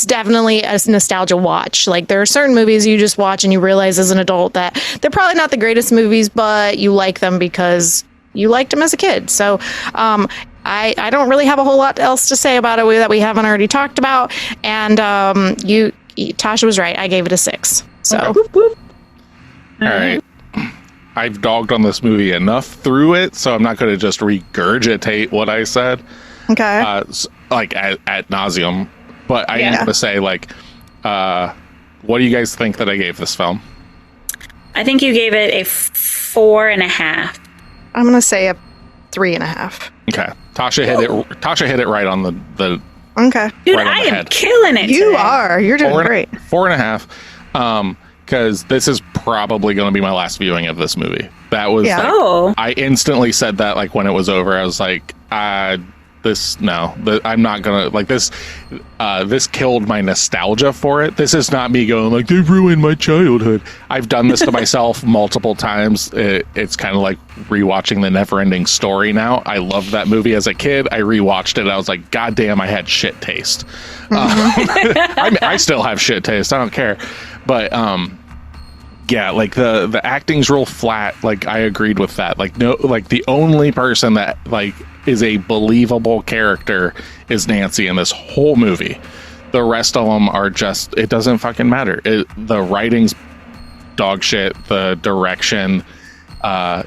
Speaker 5: definitely a nostalgia watch. Like there are certain movies you just watch and you realize as an adult that they're probably not the greatest movies, but you like them because you liked them as a kid. So I don't really have a whole lot else to say about it that we haven't already talked about. And Tasha was right. I gave it a 6. So,
Speaker 4: okay. All right. I've dogged on this movie enough through it, so I'm not going to just regurgitate what I said.
Speaker 3: Okay.
Speaker 4: Like ad nauseum. But I am going to say, like, what do you guys think that I gave this film?
Speaker 2: I think you gave it a 4.5.
Speaker 3: I'm going to say a 3.5.
Speaker 4: Okay. Tasha hit it right on the
Speaker 3: Okay.
Speaker 2: Dude,
Speaker 4: right on
Speaker 2: I
Speaker 4: the
Speaker 2: am
Speaker 4: head.
Speaker 2: killing it
Speaker 3: You
Speaker 2: today.
Speaker 3: are. You're doing great.
Speaker 4: 4.5. Because this is probably going to be my last viewing of this movie. That was
Speaker 2: Oh.
Speaker 4: I instantly said that, like, when it was over. I was like, I'm not gonna, like, this killed my nostalgia for it. This is not me going like, they ruined my childhood. I've done this to myself multiple times. It's kind of like rewatching The Neverending Story now. I loved that movie as a kid. I rewatched it. I was like, God damn, I had shit taste. I still have shit taste. I don't care. But yeah, like the acting's real flat. Like, I agreed with that. Like, no, like the only person that like is a believable character is Nancy in this whole movie. The rest of them are just, it doesn't fucking matter. The writing's dog shit. The direction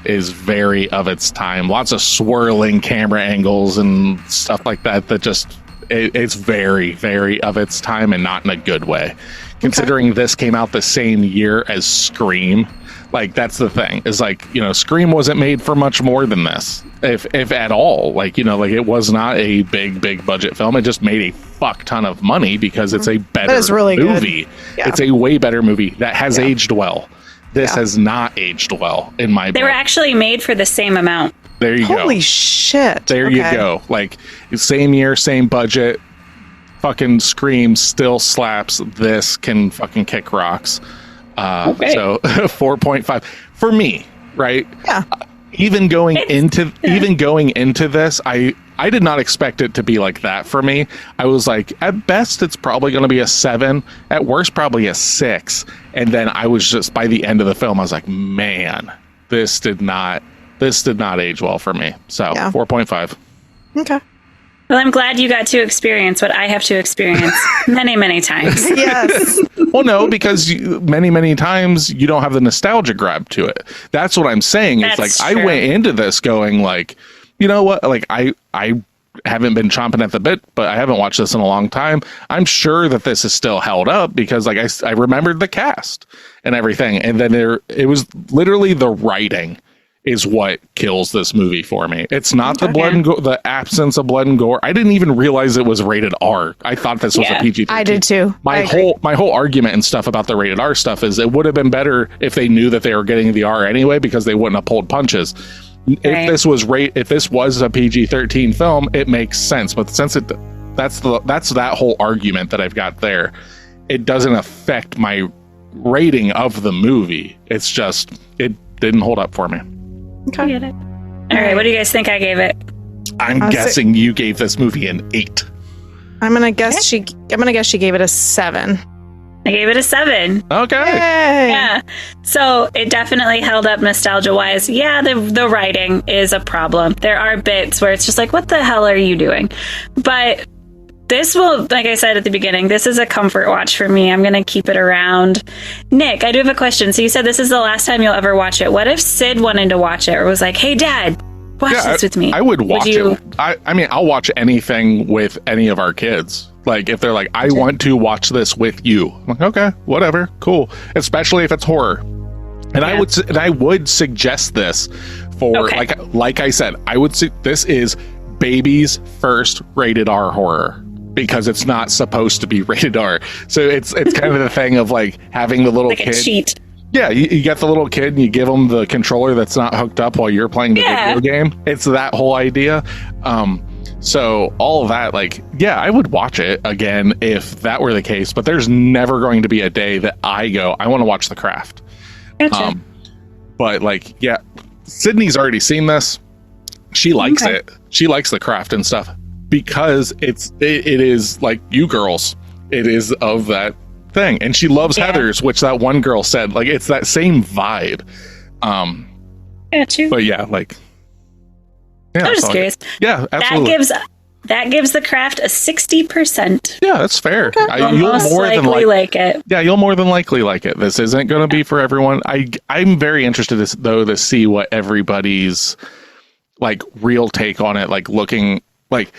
Speaker 4: is very of its time. Lots of swirling camera angles and stuff like that. That just, it's very, very of its time, and not in a good way. Considering this came out the same year as Scream. Like, that's the thing, is like, you know, Scream wasn't made for much more than this, if at all. Like, you know, like, it was not a big budget film. It just made a fuck ton of money because it's a better
Speaker 3: really
Speaker 4: movie.
Speaker 3: Good. Yeah.
Speaker 4: It's a way better movie that has aged well. This has not aged well in my book.
Speaker 2: They were actually made for the same amount.
Speaker 4: There you go.
Speaker 3: Holy shit.
Speaker 4: There you go. Like, same year, same budget. Fucking Scream still slaps. This can fucking kick rocks.
Speaker 2: Okay.
Speaker 4: So 4.5 for me, right?
Speaker 3: Yeah.
Speaker 4: Even going into this, I did not expect it to be like that for me. I was like, at best, it's probably going to be a 7. At worst, probably a 6. And then I was just, by the end of the film, I was like, man, this did not age well for me. So 4.5.
Speaker 3: Okay.
Speaker 2: Well, I'm glad you got to experience what I have to experience many times.
Speaker 3: Yes.
Speaker 4: Well, no, because many times you don't have the nostalgia grab to it. That's what I'm saying. It's like,
Speaker 2: true.
Speaker 4: I went into this going like, you know what? Like, I haven't been chomping at the bit, but I haven't watched this in a long time. I'm sure that this is still held up because, like, I remembered the cast and everything. And then it was literally the writing is what kills this movie for me. It's not the blood and gore, the absence of blood and gore. I didn't even realize it was rated R. I thought this was a PG-13.
Speaker 5: I did too.
Speaker 4: My whole argument and stuff about the rated R stuff is it would have been better if they knew that they were getting the R anyway, because they wouldn't have pulled punches. Right. If this was a PG-13 film, it makes sense. But since that's that whole argument that I've got there, it doesn't affect my rating of the movie. It's just, it didn't hold up for me.
Speaker 2: Okay. All right, what do you guys think I gave it?
Speaker 4: I'm guessing you gave this movie an 8.
Speaker 3: I'm gonna guess she gave it a 7.
Speaker 2: I gave it a 7.
Speaker 4: Okay.
Speaker 3: Yay.
Speaker 2: Yeah. So it definitely held up nostalgia wise. Yeah, the writing is a problem. There are bits where it's just like, what the hell are you doing? But this will, like I said at the beginning, this is a comfort watch for me. I'm going to keep it around. Nick, I do have a question. So you said this is the last time you'll ever watch it. What if Sid wanted to watch it or was like, hey, Dad, watch this with me?
Speaker 4: I would watch it. I mean, I'll watch anything with any of our kids. Like, if they're like, I want to watch this with you. I'm like, okay, whatever, cool. Especially if it's horror. And I would suggest this for, like I said, this is baby's first rated R horror. Because it's not supposed to be rated R. So it's kind of the thing of like having the little
Speaker 2: like
Speaker 4: kid.
Speaker 2: A cheat.
Speaker 4: Yeah, you get the little kid and you give them the controller that's not hooked up while you're playing the video game. It's that whole idea. So all of that, like, yeah, I would watch it again if that were the case, but there's never going to be a day that I go, I want to watch The Craft.
Speaker 2: Gotcha.
Speaker 4: But like, yeah, Sydney's already seen this. She likes it. She likes The Craft and stuff because it is like you girls. It is of that thing. And she loves Heathers, which that one girl said, like, it's that same vibe.
Speaker 2: Gotcha.
Speaker 4: But yeah, like, yeah,
Speaker 2: I'm just curious.
Speaker 4: Yeah, absolutely.
Speaker 2: That gives The Craft a 60%.
Speaker 4: Yeah, that's fair.
Speaker 2: You'll most likely like it.
Speaker 4: Yeah, you'll more than likely like it. This isn't going to be for everyone. I'm very interested to see what everybody's like real take on it, like looking, like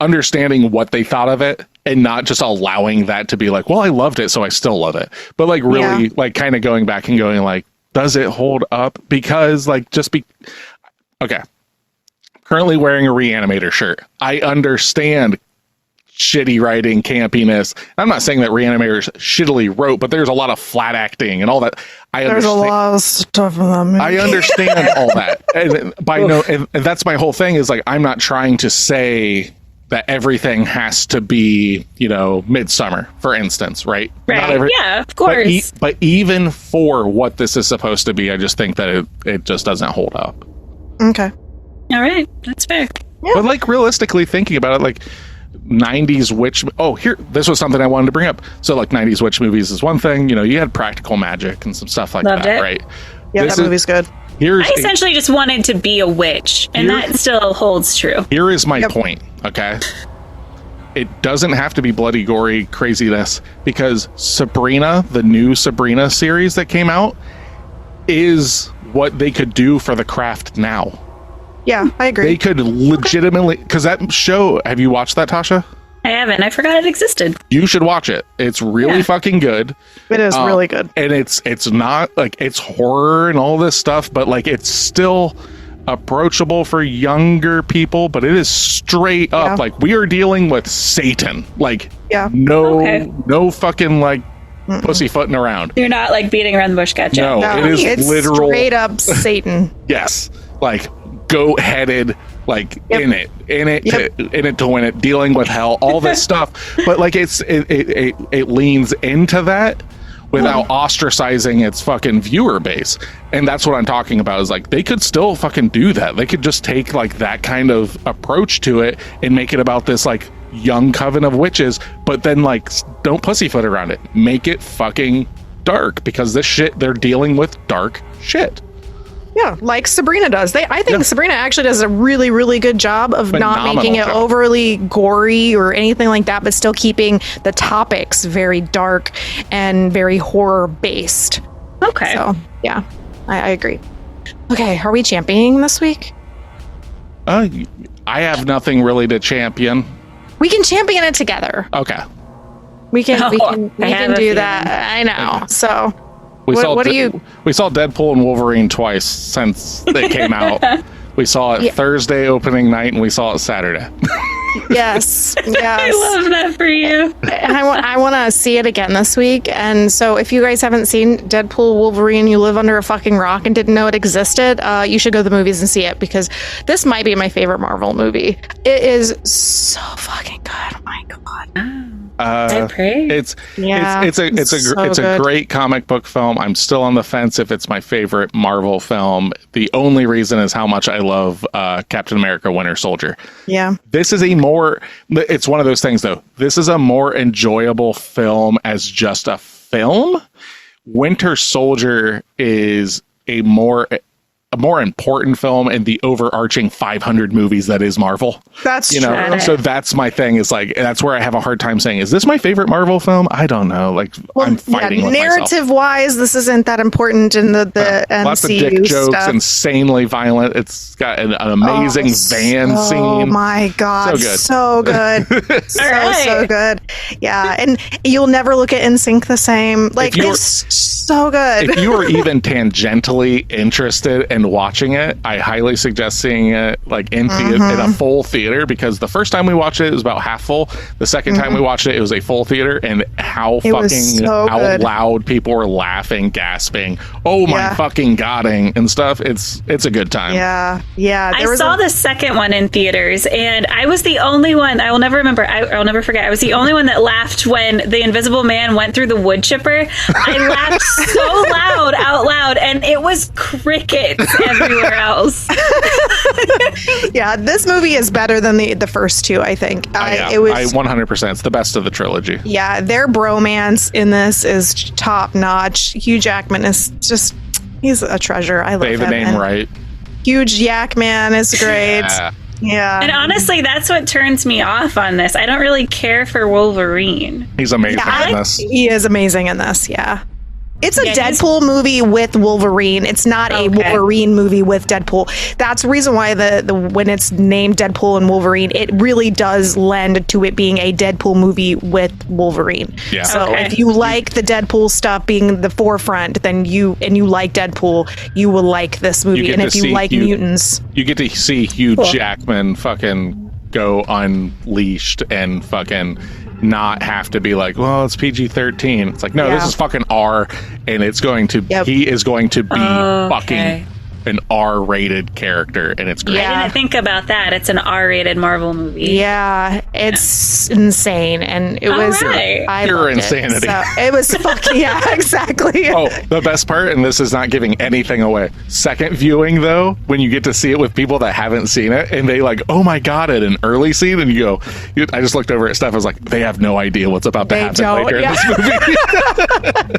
Speaker 4: understanding what they thought of it and not just allowing that to be like, well, I loved it, so I still love it. But like really like kind of going back and going like, does it hold up? Because like okay. Currently wearing a Reanimator shirt. I understand shitty writing, campiness. I'm not saying that Reanimator's shittily wrote, but there's a lot of flat acting and all that.
Speaker 3: There's a lot of stuff in that movie.
Speaker 4: I understand all that. And that's my whole thing is like, I'm not trying to say that everything has to be, Midsummer, for instance, right?
Speaker 2: Right. Yeah, of course.
Speaker 4: But even for what this is supposed to be, I just think that it just doesn't hold up.
Speaker 3: Okay.
Speaker 2: All right, that's fair.
Speaker 3: Yeah.
Speaker 4: But like realistically thinking about it, like 90s witch. This was something I wanted to bring up. So like 90s witch movies is one thing. You had practical magic and some stuff like
Speaker 2: Loved
Speaker 4: that,
Speaker 2: it.
Speaker 4: right?
Speaker 3: Yeah, that movie's good.
Speaker 2: I essentially just wanted to be a witch, and that still holds true.
Speaker 4: Here is my point, okay? It doesn't have to be bloody, gory craziness because Sabrina, the new Sabrina series that came out, is what they could do for The Craft now.
Speaker 3: Yeah, I agree.
Speaker 4: They could legitimately, because that show, have you watched that, Tasha?
Speaker 2: I haven't. I forgot it existed.
Speaker 4: You should watch it. It's really fucking good.
Speaker 3: It is really good.
Speaker 4: And it's not like it's horror and all this stuff, but like it's still approachable for younger people, but it is straight up like we are dealing with Satan. Like no fucking like pussyfooting around.
Speaker 2: You're not like beating around the bush, gotcha.
Speaker 4: No, it is
Speaker 3: it's
Speaker 4: literal
Speaker 3: straight up Satan.
Speaker 4: Yes. Like goat-headed, like in it to win it, dealing with hell, all this stuff. But like it leans into that without ostracizing its fucking viewer base. And that's what I'm talking about is like they could still fucking do that. They could just take like that kind of approach to it and make it about this like young coven of witches, but then like don't pussyfoot around it. Make it fucking dark because this shit, they're dealing with dark shit.
Speaker 3: Yeah, like Sabrina does. I think Sabrina actually does a really, really good job of not making it overly gory or anything like that, but still keeping the topics very dark and very horror based.
Speaker 2: Okay.
Speaker 3: So, yeah, I agree. Okay, are we championing this week?
Speaker 4: I have nothing really to champion.
Speaker 3: We can champion it together.
Speaker 4: Okay.
Speaker 3: We can do that. I know. So...
Speaker 4: We saw
Speaker 3: Deadpool
Speaker 4: and Wolverine twice since they came out. We saw it Thursday opening night, and we saw it Saturday.
Speaker 3: Yes.
Speaker 2: I love that for you.
Speaker 3: I want to see it again this week. And so if you guys haven't seen Deadpool, Wolverine, you live under a fucking rock and didn't know it existed, you should go to the movies and see it because this might be my favorite Marvel movie. It is so fucking good. Oh my God.
Speaker 2: I pray.
Speaker 4: It's a great comic book film. I'm still on the fence if it's my favorite Marvel film. The only reason is how much I love Captain America: Winter Soldier.
Speaker 3: Yeah.
Speaker 4: This is it's one of those things though. This is a more enjoyable film as just a film. Winter Soldier is a more important film in the overarching 500 movies that is Marvel.
Speaker 3: That's true.
Speaker 4: So that's my thing is like, that's where I have a hard time saying, is this my favorite Marvel film? I don't know. Like I'm fighting with myself.
Speaker 3: Narrative wise, this isn't that important in the MCU
Speaker 4: lots of dick jokes,
Speaker 3: stuff.
Speaker 4: Insanely violent. It's got an amazing van scene.
Speaker 3: Oh my God. So good. So good. Yeah. And you'll never look at NSYNC the same. Like it's so good.
Speaker 4: If you are even tangentially interested in recommend watching it. I highly suggest seeing it like in a full theater, because the first time we watched it was about half full. The second time we watched it was a full theater, and how loud people were laughing, gasping, oh my fucking godding and stuff. It's a good time.
Speaker 3: Yeah.
Speaker 2: I saw the second one in theaters, and I was the only one. I will never remember. I'll never forget. I was the only one that laughed when the Invisible Man went through the wood chipper. I laughed so loud, out loud, and it was crickets everywhere else.
Speaker 3: Yeah, this movie is better than the first two, I think.
Speaker 4: It was 100%. It's the best of the trilogy.
Speaker 3: Yeah, their bromance in this is top notch. Hugh Jackman is just, he's a treasure. I love him.
Speaker 4: Say the name right.
Speaker 3: Huge Yak Man is great. Yeah.
Speaker 2: And honestly, that's what turns me off on this. I don't really care for Wolverine.
Speaker 4: He's amazing in this.
Speaker 3: He is amazing in this, yeah. It's a Deadpool movie with Wolverine. It's not a Wolverine movie with Deadpool. That's the reason why the when it's named Deadpool and Wolverine, it really does lend to it being a Deadpool movie with Wolverine. Yeah. So if you like the Deadpool stuff being the forefront, then you like Deadpool, you will like this movie. And if you like mutants,
Speaker 4: you get to see Hugh Jackman fucking go unleashed and fucking not have to be like, well, it's PG-13. It's like, no, this is fucking R, and it's going to he is going to be fucking an R-rated character, and it's great.
Speaker 2: I didn't think about that. It's an R-rated Marvel movie.
Speaker 5: Yeah, it's insane, and it was
Speaker 4: pure insanity.
Speaker 5: It was fucking
Speaker 3: exactly.
Speaker 4: Oh, the best part, and this is not giving anything away. Second viewing, though, when you get to see it with people that haven't seen it, and they like, oh my god, at an early scene, and you go, I just looked over at Steph. I was like, they have no idea what's about to happen later in this movie.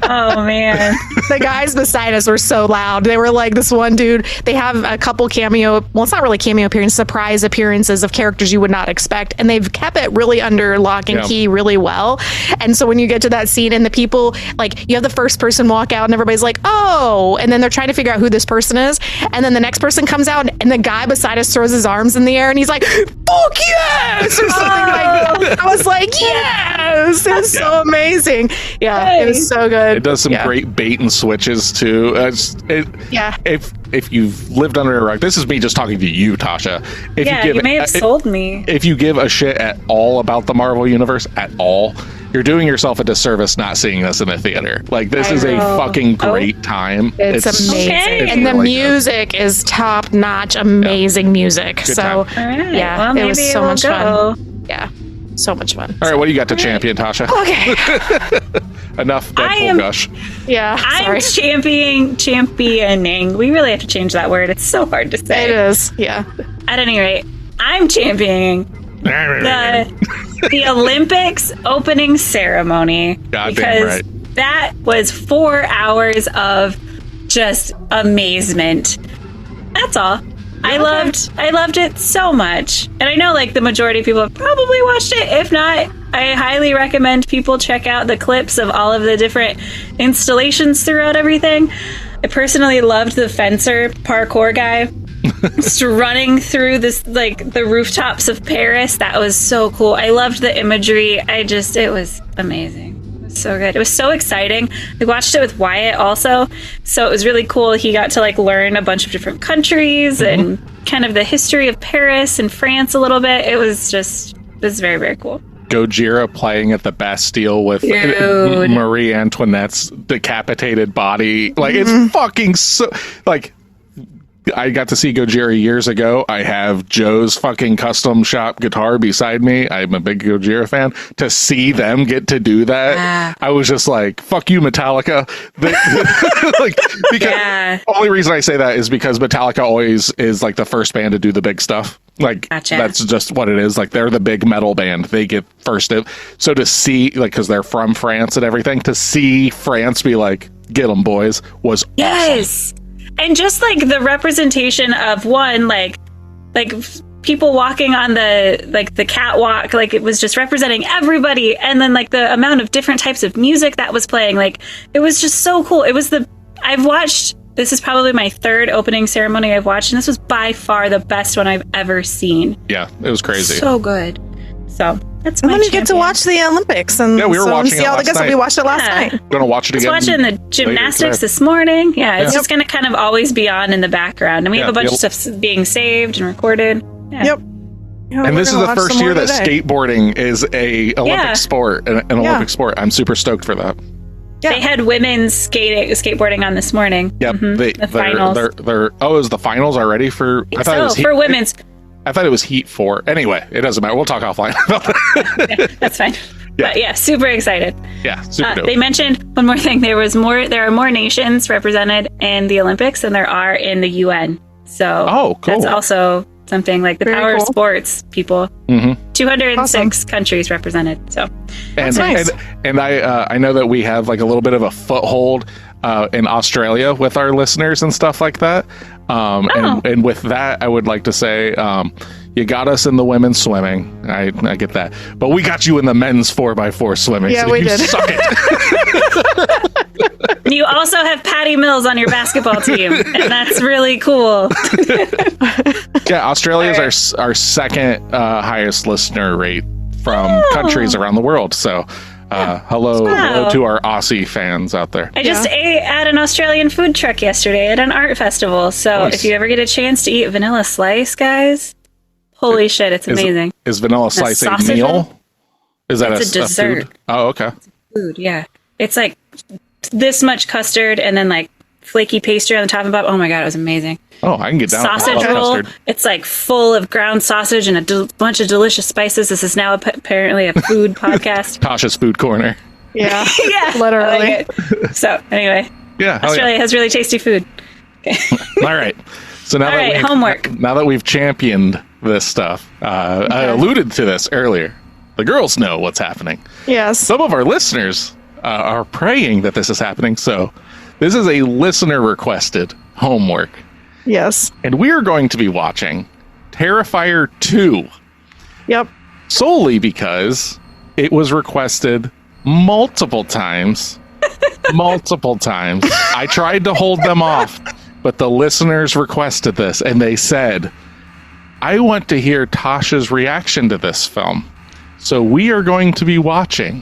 Speaker 2: Oh man,
Speaker 5: the guys beside us were so loud. They were like, this one dude. They have a couple it's not really cameo appearances, surprise appearances of characters you would not expect, and they've kept it really under lock and key really well. And so when you get to that scene and the people, like, you have the first person walk out and everybody's like, oh, and then they're trying to figure out who this person is, and then the next person comes out and the guy beside us throws his arms in the air and he's like, fuck yes, or something like that. I was like, yes, it was so amazing. It was so good.
Speaker 4: It does some great bait and switches too. If you've lived under a rock, this is me just talking to you, Tasha.
Speaker 2: You may have sold me.
Speaker 4: If you give a shit at all about the Marvel Universe at all, you're doing yourself a disservice not seeing this in the theater. Like, this is a fucking great time.
Speaker 5: It's amazing. And the music is top notch, amazing music.
Speaker 4: Good
Speaker 5: so,
Speaker 4: time.
Speaker 2: Well,
Speaker 5: it was so much fun. Yeah, so much fun.
Speaker 4: All right, what do you got to champion, Tasha?
Speaker 5: Okay.
Speaker 4: Enough Deadpool gush.
Speaker 5: Yeah,
Speaker 2: I'm championing. We really have to change that word. It's so hard to say.
Speaker 5: It is, yeah.
Speaker 2: At any rate, I'm championing the Olympics opening ceremony. Because that was 4 hours of just amazement. That's all. I loved it so much. And I know, like, the majority of people have probably watched it. If not, I highly recommend people check out the clips of all of the different installations throughout everything. I personally loved the fencer parkour guy just running through this, like, the rooftops of Paris. That was so cool. I loved the imagery. It was amazing. So good. It was so exciting. We watched it with Wyatt also, so it was really cool. He got to, like, learn a bunch of different countries and kind of the history of Paris and France a little bit. It was very, very cool.
Speaker 4: Gojira playing at the Bastille with Marie Antoinette's decapitated body. Like, it's fucking so, like, I got to see Gojira years ago. I have Joe's fucking custom shop guitar beside me. I'm a big Gojira fan. To see them get to do that, I was just like, fuck you, Metallica. The only reason I say that is because Metallica always is like the first band to do the big stuff. Like, that's just what it is. Like, they're the big metal band. They get first. So to see, like, because they're from France and everything, to see France be like, get them, boys, was awesome.
Speaker 2: And just, like, the representation of one, like people walking on the catwalk, like, it was just representing everybody. And then, like, the amount of different types of music that was playing, like, it was just so cool. This is probably my third opening ceremony I've watched, and this was by far the best one I've ever seen.
Speaker 4: Yeah, it was crazy.
Speaker 2: So good. So That's
Speaker 3: And
Speaker 2: my
Speaker 3: then you get to
Speaker 2: champion.
Speaker 3: watch the Olympics and
Speaker 4: Yeah, we were watching
Speaker 3: see
Speaker 4: it
Speaker 3: all the
Speaker 4: last
Speaker 3: good stuff.
Speaker 4: night.
Speaker 3: We watched it last
Speaker 2: Yeah.
Speaker 3: night.
Speaker 4: Gonna watch it
Speaker 2: I was
Speaker 4: again.
Speaker 2: watching the
Speaker 4: later
Speaker 2: gymnastics
Speaker 4: today.
Speaker 2: this morning. Yeah, it's
Speaker 3: Yep.
Speaker 2: just going to kind of always be on in the background. And we have a bunch of stuff being saved and recorded. Yeah.
Speaker 3: Yep. Yeah,
Speaker 4: And
Speaker 3: we're
Speaker 4: this is
Speaker 3: gonna
Speaker 4: the
Speaker 3: watch
Speaker 4: first
Speaker 3: some
Speaker 4: year
Speaker 3: more
Speaker 4: that
Speaker 3: today.
Speaker 4: skateboarding is a Olympic
Speaker 2: Yeah.
Speaker 4: sport, an Olympic sport. I'm super stoked for that.
Speaker 3: Yeah.
Speaker 2: They had women's skateboarding on this morning.
Speaker 4: Yep.
Speaker 2: The finals.
Speaker 4: Is the finals already for? I thought it was
Speaker 2: for women's.
Speaker 4: I thought it was Heat 4. Anyway, it doesn't matter. We'll talk offline about that.
Speaker 2: Yeah, that's fine.
Speaker 4: Yeah.
Speaker 2: But yeah, super excited.
Speaker 4: Yeah, super dope.
Speaker 2: They mentioned one more thing. There are more nations represented in the Olympics than there are in the UN. So
Speaker 4: Cool.
Speaker 2: that's also something like the
Speaker 3: Very
Speaker 2: power
Speaker 3: cool.
Speaker 2: of sports people. 206 countries represented. So
Speaker 4: And,
Speaker 3: nice.
Speaker 4: and I know that we have like a little bit of a foothold in Australia with our listeners and stuff like that. And with that, I would like to say, you got us in the women's swimming. I get that, but we got you in the men's 4x4 swimming.
Speaker 3: Yeah,
Speaker 4: so
Speaker 3: we
Speaker 4: you
Speaker 3: did.
Speaker 4: Suck it.
Speaker 2: you also have Patty Mills on your basketball team, and that's really cool.
Speaker 4: Yeah, Australia is our second highest listener rate from countries around the world. So. Hello to our Aussie fans out there.
Speaker 2: I just ate at an Australian food truck yesterday at an art festival. So
Speaker 4: Nice.
Speaker 2: if you ever get a chance to eat vanilla slice, guys, holy shit, it's amazing.
Speaker 4: Is vanilla slice a
Speaker 2: sausage
Speaker 4: meal?
Speaker 2: roll?
Speaker 4: Is that
Speaker 2: It's a dessert.
Speaker 4: food? Oh, okay.
Speaker 2: Food, yeah. It's like this much custard and then like flaky pastry on the top and bottom. Oh my god, it was amazing.
Speaker 4: Oh, I can get down with
Speaker 2: Sausage
Speaker 4: vanilla
Speaker 2: roll.
Speaker 4: custard.
Speaker 2: It's like full of ground sausage and a bunch of delicious spices. This is now apparently a food podcast.
Speaker 4: Tasha's Food Corner.
Speaker 3: Yeah.
Speaker 2: Yeah,
Speaker 3: Literally.
Speaker 2: I like it. So anyway,
Speaker 4: Yeah, hell
Speaker 2: Australia has really tasty food.
Speaker 4: yeah. All right. So now
Speaker 2: All
Speaker 4: that
Speaker 2: right,
Speaker 4: we've,
Speaker 2: homework.
Speaker 4: Now that we've championed this stuff, I alluded to this earlier. The girls know what's happening.
Speaker 3: Yes.
Speaker 4: Some of our listeners are praying that this is happening. So this is a listener requested homework.
Speaker 3: Yes.
Speaker 4: And we are going to be watching Terrifier 2
Speaker 3: Yep.
Speaker 4: solely because it was requested multiple times. Multiple times. I tried to hold them off, but the listeners requested this and they said, I want to hear Tasha's reaction to this film. So we are going to be watching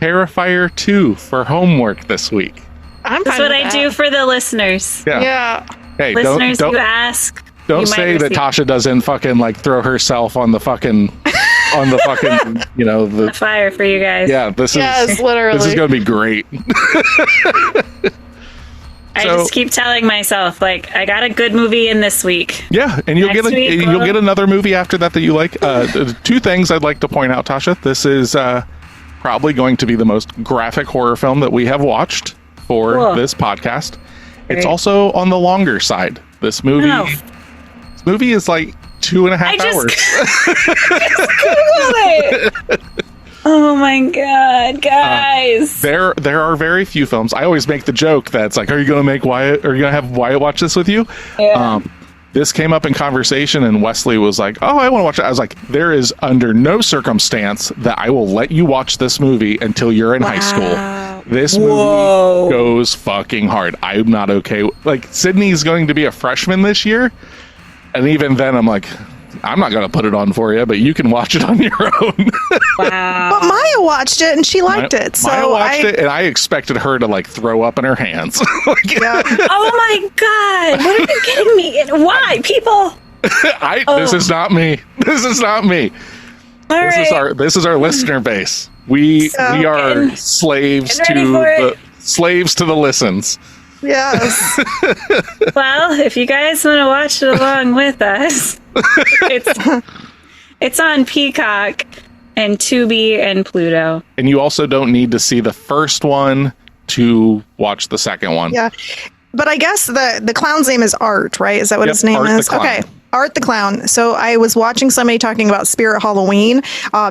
Speaker 4: Terrifier 2 for homework this week.
Speaker 3: I'm
Speaker 2: That's
Speaker 3: fine
Speaker 2: what
Speaker 3: with
Speaker 2: I
Speaker 3: that.
Speaker 2: do for the listeners.
Speaker 3: Yeah.
Speaker 4: Hey,
Speaker 2: Listeners
Speaker 4: don't
Speaker 2: who ask.
Speaker 4: Don't
Speaker 2: you might
Speaker 4: say that
Speaker 2: receive
Speaker 4: Tasha doesn't fucking like throw herself on the fucking the
Speaker 2: fire for you guys.
Speaker 4: yeah, this
Speaker 3: Yes,
Speaker 4: is
Speaker 3: literally.
Speaker 4: this is gonna be great.
Speaker 2: I
Speaker 4: So-
Speaker 2: just keep telling myself, like, I got a good movie in this week.
Speaker 4: Yeah, and you'll
Speaker 2: Next week,
Speaker 4: you'll
Speaker 2: well-
Speaker 4: get another movie after that you like. Two things I'd like to point out, Tasha. This is probably going to be the most graphic horror film that we have watched for
Speaker 2: Cool.
Speaker 4: this podcast. It's
Speaker 2: Great.
Speaker 4: also on the longer side. This movie
Speaker 2: Oh.
Speaker 4: this movie is like 2.5
Speaker 2: I just-
Speaker 4: hours.
Speaker 2: Oh my god, guys.
Speaker 4: There are very few films. I always make the joke that it's like, are you going to make Wyatt? Are you going to have Wyatt watch this with you?
Speaker 2: Yeah.
Speaker 4: This came up in conversation, and Wesley was like, "Oh, I want to watch it." I was like, "There is under no circumstance that I will let you watch this movie until you're in high school. This movie goes fucking hard. I'm not okay. Like, Sydney's going to be a freshman this year, and even then, I'm like." I'm not going to put it on for you, but you can watch it on your own.
Speaker 2: Wow.
Speaker 3: But Maya watched it and she liked it. So
Speaker 4: Maya watched it, and I expected her to like throw up in her hands. Like,
Speaker 3: Yeah.
Speaker 2: Oh my god. What are you kidding me? Why? People.
Speaker 4: This is not me. This is not me.
Speaker 2: All
Speaker 4: This
Speaker 2: right.
Speaker 4: is our listener base. We are
Speaker 2: And-
Speaker 4: slaves
Speaker 2: and ready
Speaker 4: to
Speaker 2: for
Speaker 4: the
Speaker 2: it.
Speaker 4: slaves to the listens.
Speaker 3: Yes.
Speaker 2: Well, if you guys want to watch it along with us, it's on Peacock and Tubi and Pluto.
Speaker 4: And you also don't need to see the first one to watch the second one.
Speaker 3: Yeah. But I guess the clown's name is Art, right? Is that what
Speaker 4: Yep,
Speaker 3: his name
Speaker 4: Art the
Speaker 3: is?
Speaker 4: Clown.
Speaker 3: Okay. Art the Clown. So I was watching somebody talking about Spirit Halloween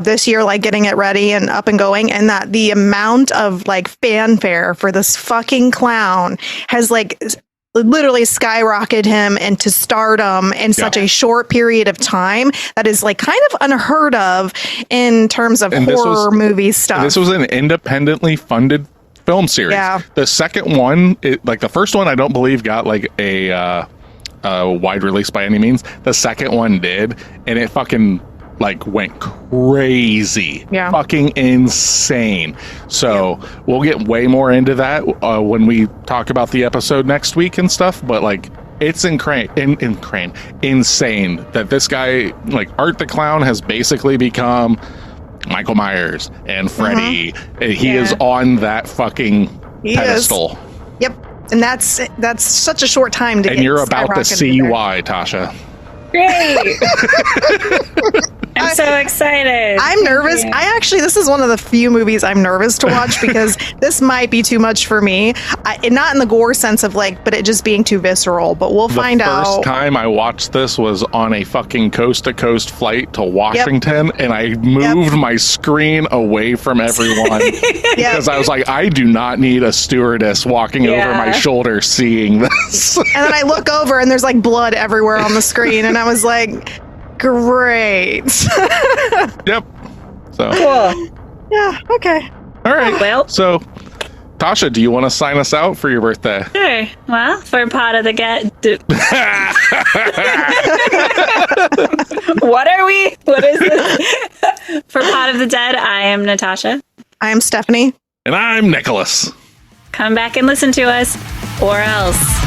Speaker 3: this year, like getting it ready and up and going, and that the amount of like fanfare for this fucking clown has like literally skyrocketed him into stardom in such a short period of time that is like kind of unheard of in terms of
Speaker 4: And this
Speaker 3: horror
Speaker 4: was-
Speaker 3: movie stuff.
Speaker 4: This was an independently funded film series.
Speaker 3: Yeah.
Speaker 4: The second one, like the first one, I don't believe got like a wide release by any means. The second one did, and it fucking like went crazy.
Speaker 5: Yeah.
Speaker 4: Fucking insane. So we'll get way more into that when we talk about the episode next week and stuff, but like it's insane that this guy, like Art the Clown, has basically become Michael Myers and Freddy. He is on that fucking pedestal.
Speaker 3: Yep. And that's such a short time to get.
Speaker 4: And you're about to see
Speaker 3: there.
Speaker 4: why, Tasha.
Speaker 2: Great. I'm so excited.
Speaker 3: I'm nervous. This is one of the few movies I'm nervous to watch because this might be too much for me. And not in the gore sense of like, but it just being too visceral. But we'll find out.
Speaker 4: The first time I watched this was on a fucking coast-to-coast flight to Washington, and I moved my screen away from everyone because I was like, I do not need a stewardess walking over my shoulder seeing this.
Speaker 3: And then I look over and there's like blood everywhere on the screen, and I was like, great.
Speaker 4: Yep. So.
Speaker 2: Cool.
Speaker 3: Yeah. Okay.
Speaker 4: All right.
Speaker 2: Well.
Speaker 4: So, Tasha, do you want to sign us out for your birthday?
Speaker 2: Sure. Well, for Pod of the What are we? What is this? For Pod of the Dead, I am Natasha.
Speaker 3: I am Stephanie.
Speaker 4: And I'm Nicholas.
Speaker 2: Come back and listen to us, or else.